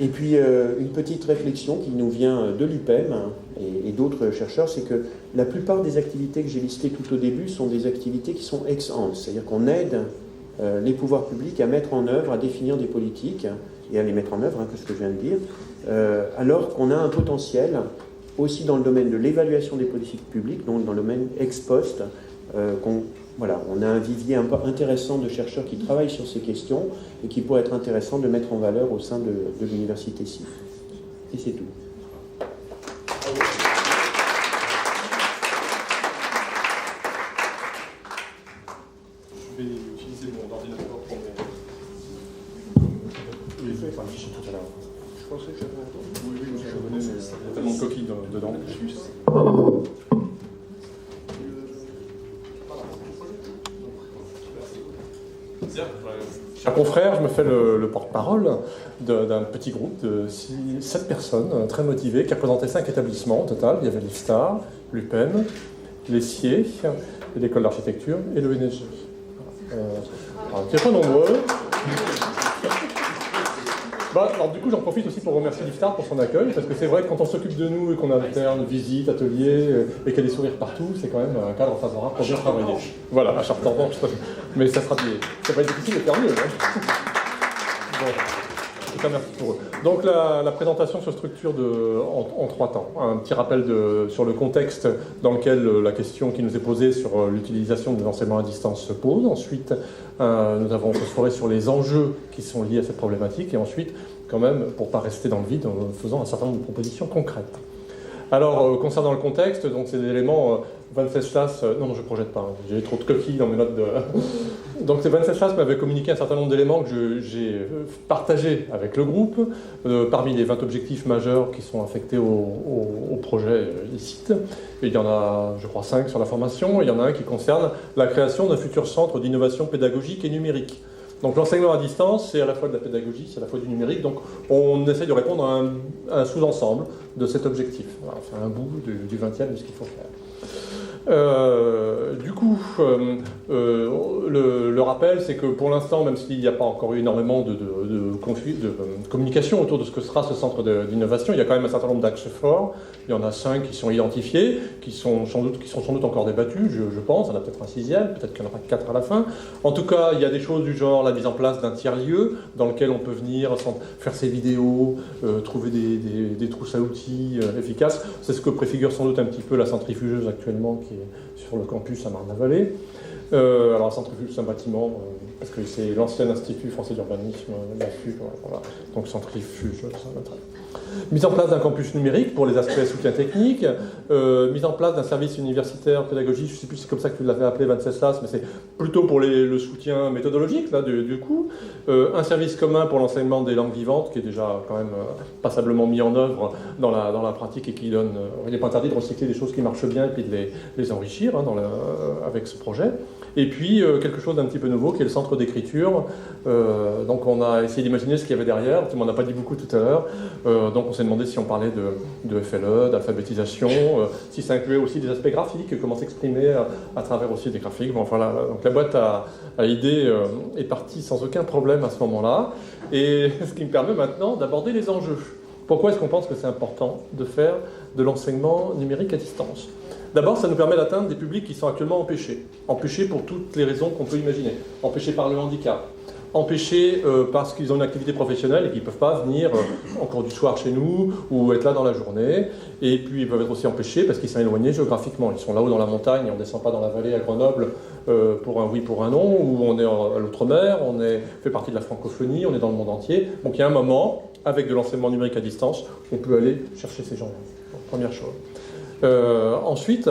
Et puis, une petite réflexion qui nous vient de l'UPEM et d'autres chercheurs, c'est que la plupart des activités que j'ai listées tout au début sont des activités qui sont ex ante, c'est-à-dire qu'on aide les pouvoirs publics à mettre en œuvre, à définir des politiques et à les mettre en œuvre, que ce que je viens de dire, alors qu'on a un potentiel aussi dans le domaine de l'évaluation des politiques publiques, donc dans le domaine ex post, on a un vivier intéressant de chercheurs qui travaillent sur ces questions et qui pourrait être intéressant de mettre en valeur au sein de l'université cible. Et c'est tout. Je vais utiliser mon ordinateur pour mes... tout à l'heure. Je pensais que j'avais un temps. Oui, je suis abonné, mais il y a tellement de coquilles dedans. Chers confrères, je me fais le porte-parole d'un petit groupe de 7 personnes très motivées qui représentaient 5 établissements au total. Il y avait l'IFSTAR, l'UPEM, l'ESSIE, l'école d'architecture et le NSG. Qui est peu nombreux. Alors du coup, j'en profite aussi pour remercier l'IFSTAR pour son accueil, parce que c'est vrai que quand on s'occupe de nous et qu'on alterne visites, ateliers, et qu'il y a des sourires partout, c'est quand même un cadre favorable pour bien travailler. Voilà, à Chartres-en-Born, mais ça va être difficile de faire mieux. Bon. En tout cas, merci pour eux. Donc la présentation se structure en 3 temps. Un petit rappel sur le contexte dans lequel la question qui nous est posée sur l'utilisation des enseignements à distance se pose. Ensuite, nous avons cette soirée sur les enjeux qui sont liés à cette problématique. Et ensuite, quand même, pour ne pas rester dans le vide, en faisant un certain nombre de propositions concrètes. Alors, concernant le contexte, donc ces éléments, Wenceslas, non, je ne projette pas, j'ai trop de coquilles dans mes notes de... Donc Wenceslas m'avait communiqué un certain nombre d'éléments que j'ai partagés avec le groupe, parmi les 20 objectifs majeurs qui sont affectés au projet ICIT. Et il y en a, je crois, 5 sur la formation, et il y en a un qui concerne la création d'un futur centre d'innovation pédagogique et numérique. Donc l'enseignement à distance, c'est à la fois de la pédagogie, c'est à la fois du numérique, donc on essaie de répondre à un sous-ensemble de cet objectif. Voilà, on fait un bout du 20e de ce qu'il faut faire. Du coup, le rappel, c'est que pour l'instant, même s'il n'y a pas encore eu énormément de communication autour de ce que sera ce centre d'innovation, il y a quand même un certain nombre d'axes forts. Il y en a 5 qui sont identifiés, qui sont sans doute encore débattus, je pense. Il y en a peut-être un 6e, peut-être qu'il y en aura 4 à la fin. En tout cas, il y a des choses du genre la mise en place d'un tiers-lieu dans lequel on peut venir faire ses vidéos, trouver des trousses à outils efficaces. C'est ce que préfigure sans doute un petit peu la centrifugeuse actuellement qui est sur le campus à Marne-la-Vallée. Alors, la centrifuge, c'est un bâtiment, parce que c'est l'ancien Institut français d'urbanisme, voilà. Donc centrifuge, ça m'intéresse. Mise en place d'un campus numérique pour les aspects soutien technique, mise en place d'un service universitaire pédagogique, je ne sais plus si c'est comme ça que tu l'avais appelé, Wenceslas, mais c'est plutôt pour le soutien méthodologique, là, du coup. Un service commun pour l'enseignement des langues vivantes, qui est déjà quand même passablement mis en œuvre dans la pratique et qui donne... il n'est pas interdit de recycler des choses qui marchent bien et puis de les enrichir avec ce projet. Et puis, quelque chose d'un petit peu nouveau, qui est le centre d'écriture. Donc, on a essayé d'imaginer ce qu'il y avait derrière. Tu m'en as pas dit beaucoup tout à l'heure. Donc, on s'est demandé si on parlait de FLE, d'alphabétisation, si ça incluait aussi des aspects graphiques, comment s'exprimer à travers aussi des graphiques. Bon, voilà. Donc, la boîte à idées est partie sans aucun problème à ce moment-là. Et ce qui me permet maintenant d'aborder les enjeux. Pourquoi est-ce qu'on pense que c'est important de faire de l'enseignement numérique à distance ? D'abord, ça nous permet d'atteindre des publics qui sont actuellement empêchés. Empêchés pour toutes les raisons qu'on peut imaginer. Empêchés par le handicap, empêchés parce qu'ils ont une activité professionnelle et qu'ils ne peuvent pas venir en cours du soir chez nous ou être là dans la journée. Et puis ils peuvent être aussi empêchés parce qu'ils sont éloignés géographiquement. Ils sont là-haut dans la montagne, on ne descend pas dans la vallée à Grenoble pour un oui, pour un non, ou on est à l'outre-mer, on fait partie de la francophonie, on est dans le monde entier. Donc il y a un moment, avec de l'enseignement numérique à distance, on peut aller chercher ces gens-là. Première chose. Ensuite,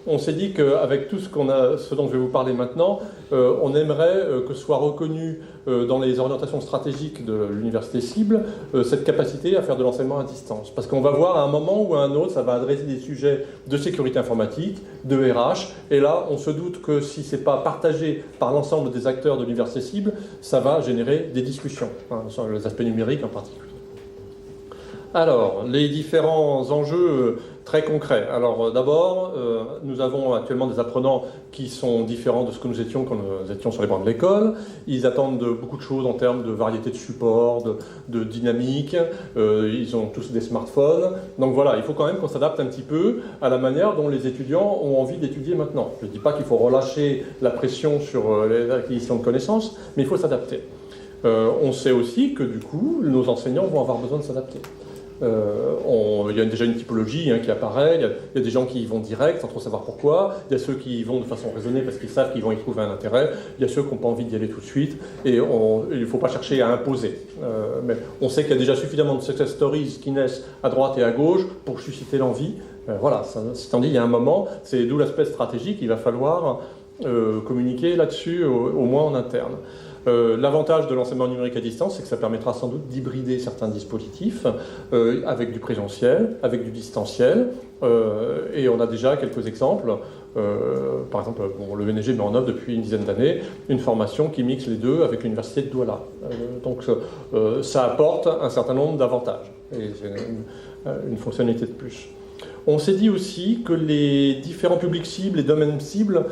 on s'est dit qu'avec tout ce dont je vais vous parler maintenant, on aimerait que soit reconnu dans les orientations stratégiques de l'université cible cette capacité à faire de l'enseignement à distance. Parce qu'on va voir à un moment ou à un autre, ça va adresser des sujets de sécurité informatique, de RH, et là, on se doute que si ce n'est pas partagé par l'ensemble des acteurs de l'université cible, ça va générer des discussions, sur les aspects numériques en particulier. Alors, les différents enjeux très concrets. Alors d'abord, nous avons actuellement des apprenants qui sont différents de ce que nous étions quand nous étions sur les bancs de l'école. Ils attendent beaucoup de choses en termes de variété de support, de dynamique. Ils ont tous des smartphones. Donc voilà, il faut quand même qu'on s'adapte un petit peu à la manière dont les étudiants ont envie d'étudier maintenant. Je ne dis pas qu'il faut relâcher la pression sur l'acquisition de connaissances, mais il faut s'adapter. On sait aussi que du coup, nos enseignants vont avoir besoin de s'adapter. Il y a déjà une typologie qui apparaît, il y a des gens qui y vont direct sans trop savoir pourquoi, il y a ceux qui y vont de façon raisonnée parce qu'ils savent qu'ils vont y trouver un intérêt, il y a ceux qui n'ont pas envie d'y aller tout de suite, et il ne faut pas chercher à imposer. Mais on sait qu'il y a déjà suffisamment de success stories qui naissent à droite et à gauche pour susciter l'envie. Voilà, c'est dit, il y a un moment, c'est d'où l'aspect stratégique, il va falloir communiquer là-dessus, au moins en interne. L'avantage de l'enseignement numérique à distance, c'est que ça permettra sans doute d'hybrider certains dispositifs avec du présentiel, avec du distanciel, et on a déjà quelques exemples. Par exemple, le VNG met en œuvre depuis une dizaine d'années une formation qui mixe les deux avec l'université de Douala. Donc ça apporte un certain nombre d'avantages, et c'est une fonctionnalité de plus. On s'est dit aussi que les différents publics cibles et domaines cibles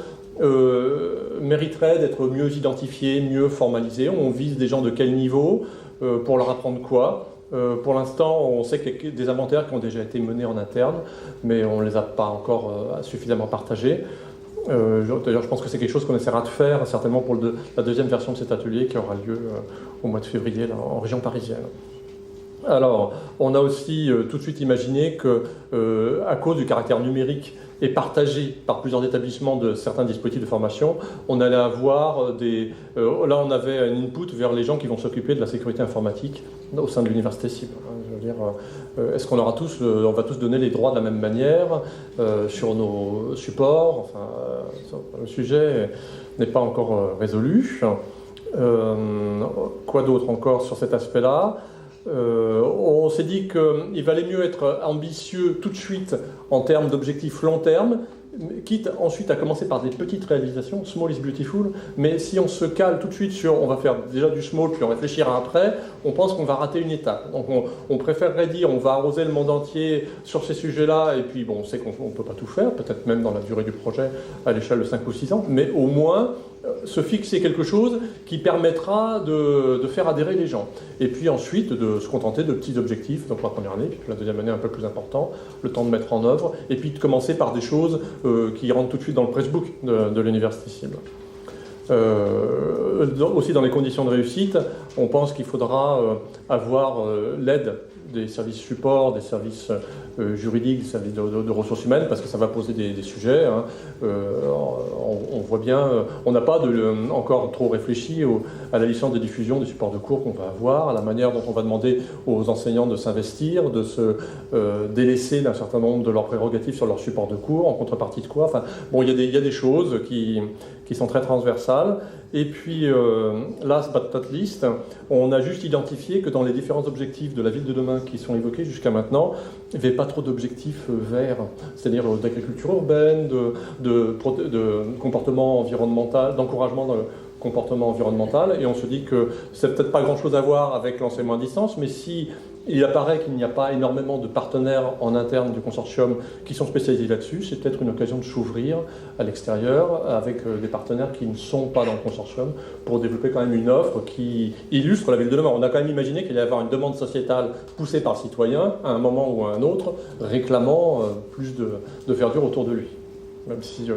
mériterait d'être mieux identifiés, mieux formalisés. On vise des gens de quel niveau, pour leur apprendre quoi. Pour l'instant, on sait qu'il y a des inventaires qui ont déjà été menés en interne, mais on ne les a pas encore suffisamment partagés. D'ailleurs, je pense que c'est quelque chose qu'on essaiera de faire, certainement pour la deuxième version de cet atelier qui aura lieu au mois de février là, en région parisienne. Alors, on a aussi tout de suite imaginé que, à cause du caractère numérique et partagé par plusieurs établissements de certains dispositifs de formation, on allait avoir là, on avait un input vers les gens qui vont s'occuper de la sécurité informatique au sein de l'université cible. Je veux dire, est-ce qu'on va tous donner les droits de la même manière sur nos supports? Enfin, le sujet n'est pas encore résolu. Quoi d'autre encore sur cet aspect-là? On s'est dit qu'il valait mieux être ambitieux tout de suite en termes d'objectifs long terme, quitte ensuite à commencer par des petites réalisations, small is beautiful, mais si on se cale tout de suite sur on va faire déjà du small puis on réfléchira après, on pense qu'on va rater une étape. Donc on préférerait dire on va arroser le monde entier sur ces sujets-là, et puis bon, on sait qu'on ne peut pas tout faire, peut-être même dans la durée du projet à l'échelle de 5 ou 6 ans, mais au moins se fixer quelque chose qui permettra de faire adhérer les gens. Et puis ensuite, de se contenter de petits objectifs, donc la première année, puis la deuxième année un peu plus important, le temps de mettre en œuvre, et puis de commencer par des choses qui rentrent tout de suite dans le pressbook de l'université cible. Aussi dans les conditions de réussite, on pense qu'il faudra avoir l'aide des services support, des services juridiques, des services de ressources humaines, parce que ça va poser des sujets. On voit bien, on n'a pas encore trop réfléchi à la licence de diffusion des supports de cours qu'on va avoir, à la manière dont on va demander aux enseignants de s'investir, de se délaisser d'un certain nombre de leurs prérogatives sur leurs supports de cours, en contrepartie de quoi. Enfin, bon, il y a des choses qui sont très transversales. Et puis, last but not least, on a juste identifié que dans les différents objectifs de la ville de demain qui sont évoqués jusqu'à maintenant, il n'y avait pas trop d'objectifs verts, c'est-à-dire d'agriculture urbaine, de comportement environnemental, d'encouragement de comportement environnemental, et on se dit que c'est peut-être pas grand-chose à voir avec l'enseignement à distance, mais si il apparaît qu'il n'y a pas énormément de partenaires en interne du consortium qui sont spécialisés là-dessus, c'est peut-être une occasion de s'ouvrir à l'extérieur avec des partenaires qui ne sont pas dans le consortium pour développer quand même une offre qui illustre la ville de demain. On a quand même imaginé qu'il allait y avoir une demande sociétale poussée par le citoyen à un moment ou à un autre, réclamant plus de verdure autour de lui. même si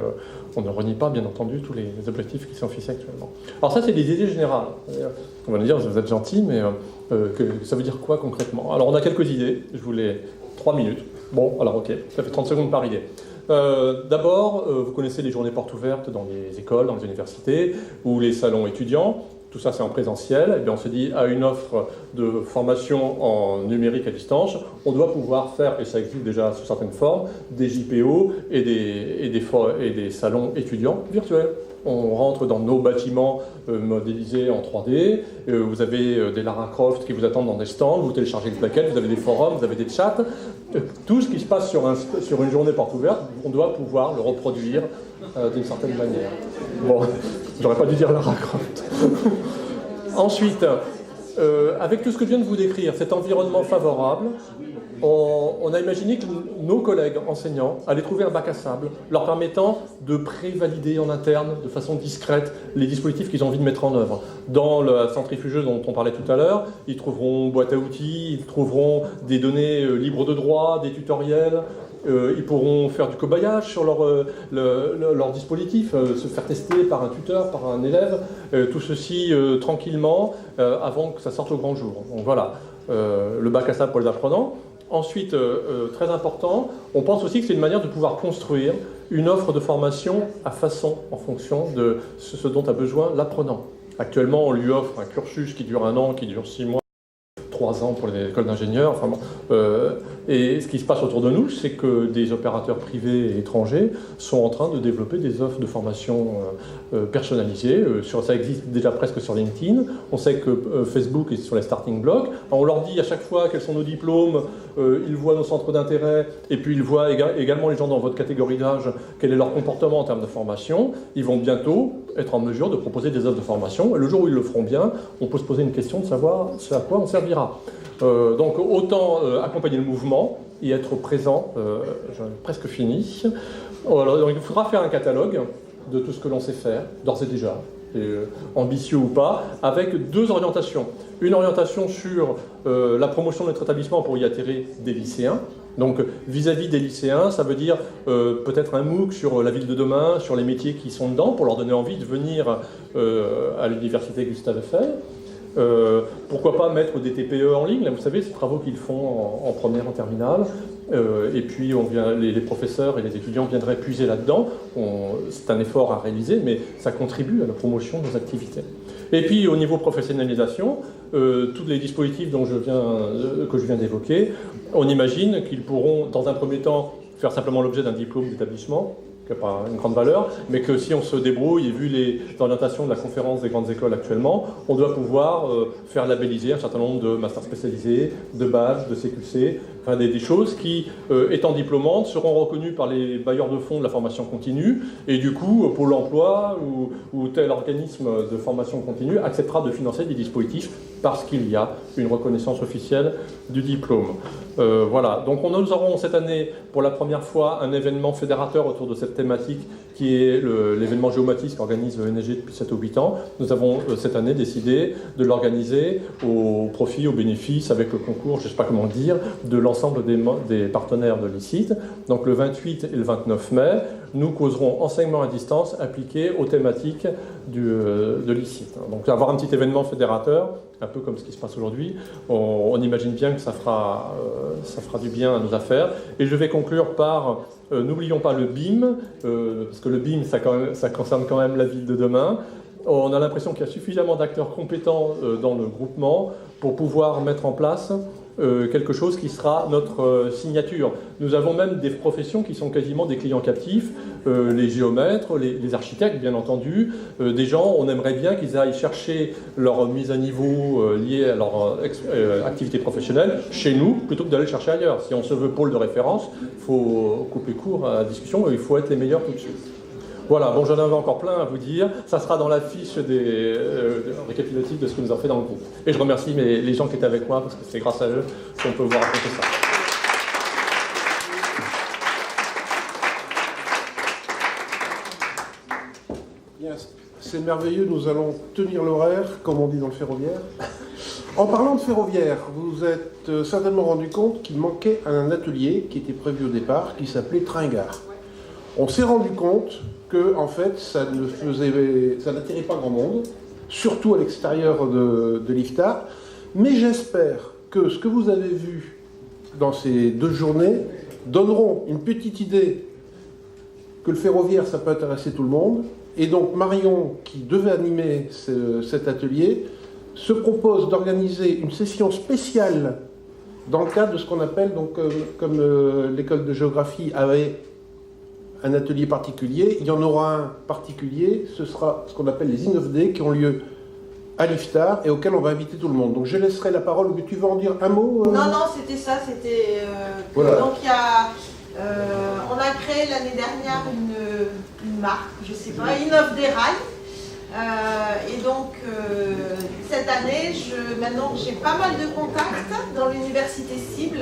on ne renie pas, bien entendu, tous les objectifs qui sont fixés actuellement. Alors ça, c'est des idées générales. On va nous dire, vous êtes gentil, mais que ça veut dire quoi concrètement? Alors on a quelques idées, je voulais 3 minutes. Bon, alors ok, ça fait 30 secondes par idée. D'abord, vous connaissez les journées portes ouvertes dans les écoles, dans les universités, ou les salons étudiants. Tout ça, c'est en présentiel. Et bien, on se dit, à une offre de formation en numérique à distance, on doit pouvoir faire, et ça existe déjà sous certaines formes, des JPO et des salons étudiants virtuels. On rentre dans nos bâtiments modélisés en 3D, vous avez des Lara Croft qui vous attendent dans des stands, vous téléchargez le backend, vous avez des forums, vous avez des chats. Tout ce qui se passe sur une journée porte ouverte, on doit pouvoir le reproduire d'une certaine manière. Bon, j'aurais pas dû dire Lara Croft. Ensuite, avec tout ce que je viens de vous décrire, cet environnement favorable, on a imaginé que nos collègues enseignants allaient trouver un bac à sable leur permettant de pré-valider en interne, de façon discrète, les dispositifs qu'ils ont envie de mettre en œuvre. Dans la centrifugeuse dont on parlait tout à l'heure, ils trouveront boîte à outils, ils trouveront des données libres de droit, des tutoriels. Ils pourront faire du cobayage sur leur dispositif, se faire tester par un tuteur, par un élève, tout ceci tranquillement avant que ça sorte au grand jour. Donc voilà, le bac à sable pour les apprenants. Ensuite, très important, on pense aussi que c'est une manière de pouvoir construire une offre de formation à façon, en fonction de ce dont a besoin l'apprenant. Actuellement, on lui offre un cursus qui dure 1 an, qui dure 6 mois, 3 ans pour les écoles d'ingénieurs. Enfin bon, et ce qui se passe autour de nous, c'est que des opérateurs privés et étrangers sont en train de développer des offres de formation personnalisées. Ça existe déjà presque sur LinkedIn. On sait que Facebook est sur les starting blocks. On leur dit à chaque fois quels sont nos diplômes, ils voient nos centres d'intérêt, et puis ils voient également les gens dans votre catégorie d'âge, quel est leur comportement en termes de formation. Ils vont bientôt être en mesure de proposer des offres de formation. Et le jour où ils le feront bien, on peut se poser une question de savoir à quoi on servira. Donc autant accompagner le mouvement et être présent, j'en ai presque fini. Alors, donc, il faudra faire un catalogue de tout ce que l'on sait faire, d'ores et déjà, ambitieux ou pas, avec 2 orientations. Une orientation sur la promotion de notre établissement pour y attirer des lycéens. Donc vis-à-vis des lycéens, ça veut dire peut-être un MOOC sur la ville de demain, sur les métiers qui sont dedans, pour leur donner envie de venir à l'université Gustave Eiffel. Pourquoi pas mettre des TPE en ligne, là, vous savez, ces travaux qu'ils font en première, en terminale, et puis les professeurs et les étudiants viendraient puiser là-dedans. C'est un effort à réaliser, mais ça contribue à la promotion de nos activités. Et puis au niveau professionnalisation, tous les dispositifs que je viens d'évoquer, on imagine qu'ils pourront, dans un premier temps, faire simplement l'objet d'un diplôme d'établissement, qui n'a pas une grande valeur, mais que si on se débrouille, et vu les orientations de la conférence des grandes écoles actuellement, on doit pouvoir faire labelliser un certain nombre de masters spécialisés, de badges, de CQC, enfin des choses qui, étant diplômantes, seront reconnues par les bailleurs de fonds de la formation continue, et du coup, Pôle emploi ou tel organisme de formation continue acceptera de financer des dispositifs parce qu'il y a une reconnaissance officielle du diplôme. Voilà, donc nous aurons cette année, pour la première fois, un événement fédérateur autour de cette thématique qui est l'événement Géomatis qu'organise le NSG depuis 7 ou 8 ans. Nous avons cette année décidé de l'organiser au profit, au bénéfice, avec le concours, je ne sais pas comment dire, de l'ensemble des partenaires de l'ICIT. Donc le 28 et le 29 mai, nous causerons enseignement à distance appliqué aux thématiques de l'ICIT. Donc avoir un petit événement fédérateur, un peu comme ce qui se passe aujourd'hui, on imagine bien que ça fera du bien à nos affaires. Et je vais conclure par, n'oublions pas le BIM, parce que le BIM, ça concerne quand même la ville de demain. On a l'impression qu'il y a suffisamment d'acteurs compétents dans le groupement pour pouvoir mettre en place quelque chose qui sera notre signature. Nous avons même des professions qui sont quasiment des clients captifs, les géomètres, les architectes bien entendu, des gens, on aimerait bien qu'ils aillent chercher leur mise à niveau liée à leur activité professionnelle chez nous, plutôt que d'aller le chercher ailleurs. Si on se veut pôle de référence, il faut couper court à la discussion, il faut être les meilleurs tout de suite. Voilà, bon, j'en avais encore plein à vous dire. Ça sera dans la fiche des récapitulatifs de ce que nous avons fait dans le groupe. Et je remercie les gens qui étaient avec moi, parce que c'est grâce à eux qu'on peut vous raconter ça. Bien, c'est merveilleux, nous allons tenir l'horaire, comme on dit dans le ferroviaire. En parlant de ferroviaire, vous êtes certainement rendu compte qu'il manquait un atelier qui était prévu au départ, qui s'appelait Train-Gare. On s'est rendu compte que, en fait, ça n'attirait pas grand monde, surtout à l'extérieur de l'IFTAR. Mais j'espère que ce que vous avez vu dans ces 2 journées donneront une petite idée que le ferroviaire, ça peut intéresser tout le monde. Et donc Marion, qui devait animer cet atelier, se propose d'organiser une session spéciale dans le cadre de ce qu'on appelle, donc, comme l'école de géographie avait un atelier particulier, il y en aura un particulier, ce sera ce qu'on appelle les InnovD qui ont lieu à l'IFTAR et auxquels on va inviter tout le monde. Donc je laisserai la parole, tu veux en dire un mot Non, c'était ça, voilà. Donc il y a... on a créé l'année dernière une marque, je sais pas, InnovD Rail. Et donc cette année, maintenant j'ai pas mal de contacts dans l'université cible.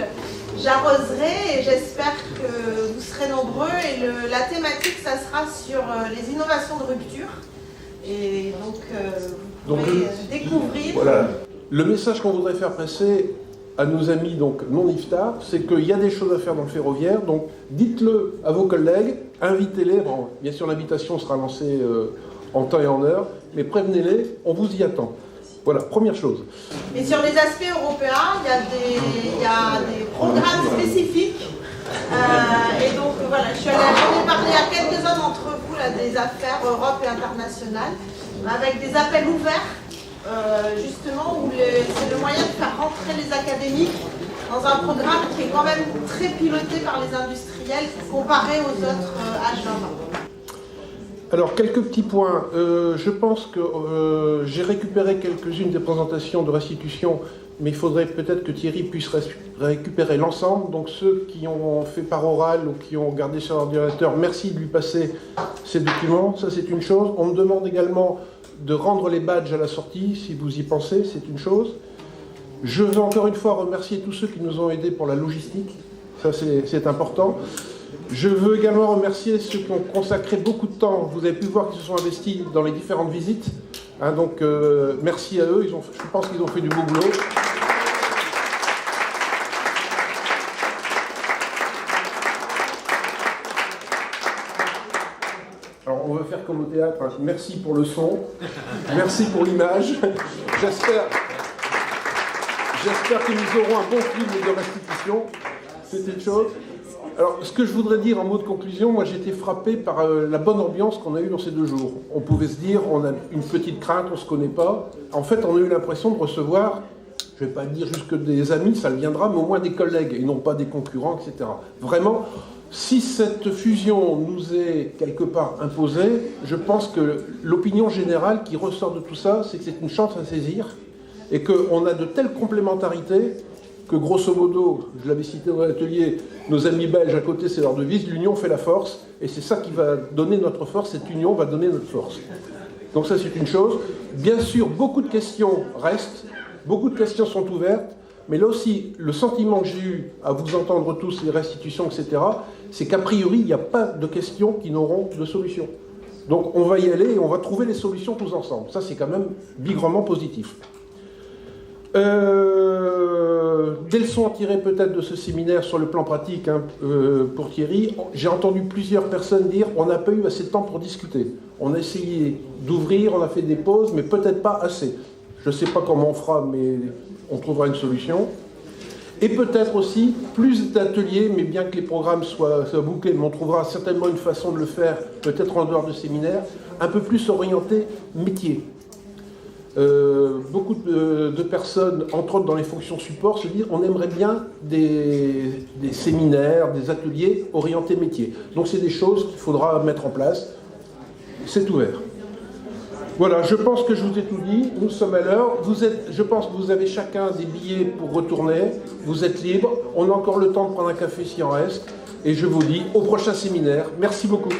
J'arroserai et j'espère que vous serez nombreux. Et la thématique, ça sera sur les innovations de rupture. Et donc vous pourrez découvrir. Voilà. Le message qu'on voudrait faire passer à nos amis donc non IFTAR, c'est qu'il y a des choses à faire dans le ferroviaire. Donc dites-le à vos collègues, invitez-les. Bon, bien sûr, l'invitation sera lancée en temps et en heure, mais prévenez-les, on vous y attend. Voilà, première chose. Et sur les aspects européens, il y a des programmes spécifiques. Et donc voilà, j'en ai parlé à quelques-uns d'entre vous là, des affaires Europe et internationales, avec des appels ouverts, justement, où c'est le moyen de faire rentrer les académiques dans un programme qui est quand même très piloté par les industriels comparé aux autres H20. Alors, quelques petits points. Je pense que j'ai récupéré quelques-unes des présentations de restitution, mais il faudrait peut-être que Thierry puisse récupérer l'ensemble. Donc, ceux qui ont fait par oral ou qui ont gardé sur l'ordinateur, merci de lui passer ces documents. Ça, c'est une chose. On me demande également de rendre les badges à la sortie, si vous y pensez, c'est une chose. Je veux encore une fois remercier tous ceux qui nous ont aidés pour la logistique. Ça, c'est important. Je veux également remercier ceux qui ont consacré beaucoup de temps. Vous avez pu voir qu'ils se sont investis dans les différentes visites. Hein, donc, merci à eux. Je pense qu'ils ont fait du beau boulot. Alors, on va faire comme au théâtre. Hein. Merci pour le son. Merci pour l'image. J'espère que nous aurons un bon film de restitution. C'est une chose. Alors, ce que je voudrais dire en mot de conclusion, moi j'ai été frappé par la bonne ambiance qu'on a eue dans ces 2 jours. On pouvait se dire, on a une petite crainte, on ne se connaît pas. En fait, on a eu l'impression de recevoir, je ne vais pas dire juste que des amis, ça le viendra, mais au moins des collègues, et non pas des concurrents, etc. Vraiment, si cette fusion nous est quelque part imposée, je pense que l'opinion générale qui ressort de tout ça, c'est que c'est une chance à saisir, et qu'on a de telles complémentarités que grosso modo, je l'avais cité dans l'atelier, nos amis belges à côté, c'est leur devise, l'union fait la force, et c'est ça qui va donner notre force, cette union va donner notre force. Donc ça c'est une chose. Bien sûr, beaucoup de questions restent, beaucoup de questions sont ouvertes, mais là aussi, le sentiment que j'ai eu à vous entendre tous, les restitutions, etc., c'est qu'a priori, il n'y a pas de questions qui n'auront de solution. Donc on va y aller et on va trouver les solutions tous ensemble. Ça c'est quand même bigrement positif. Des leçons à tirer peut-être de ce séminaire sur le plan pratique hein, pour Thierry. J'ai entendu plusieurs personnes dire on n'a pas eu assez de temps pour discuter. On a essayé d'ouvrir, on a fait des pauses, mais peut-être pas assez. Je ne sais pas comment on fera, mais on trouvera une solution. Et peut-être aussi plus d'ateliers, mais bien que les programmes soient bouclés, mais on trouvera certainement une façon de le faire, peut-être en dehors de séminaire, un peu plus orienté métier. Beaucoup de personnes, entre autres dans les fonctions support, se disent on aimerait bien des séminaires, des ateliers orientés métier. Donc c'est des choses qu'il faudra mettre en place. C'est ouvert. Voilà, je pense que je vous ai tout dit. Nous sommes à l'heure. Je pense que vous avez chacun des billets pour retourner. Vous êtes libre. On a encore le temps de prendre un café s'il en reste. Et je vous dis au prochain séminaire. Merci beaucoup.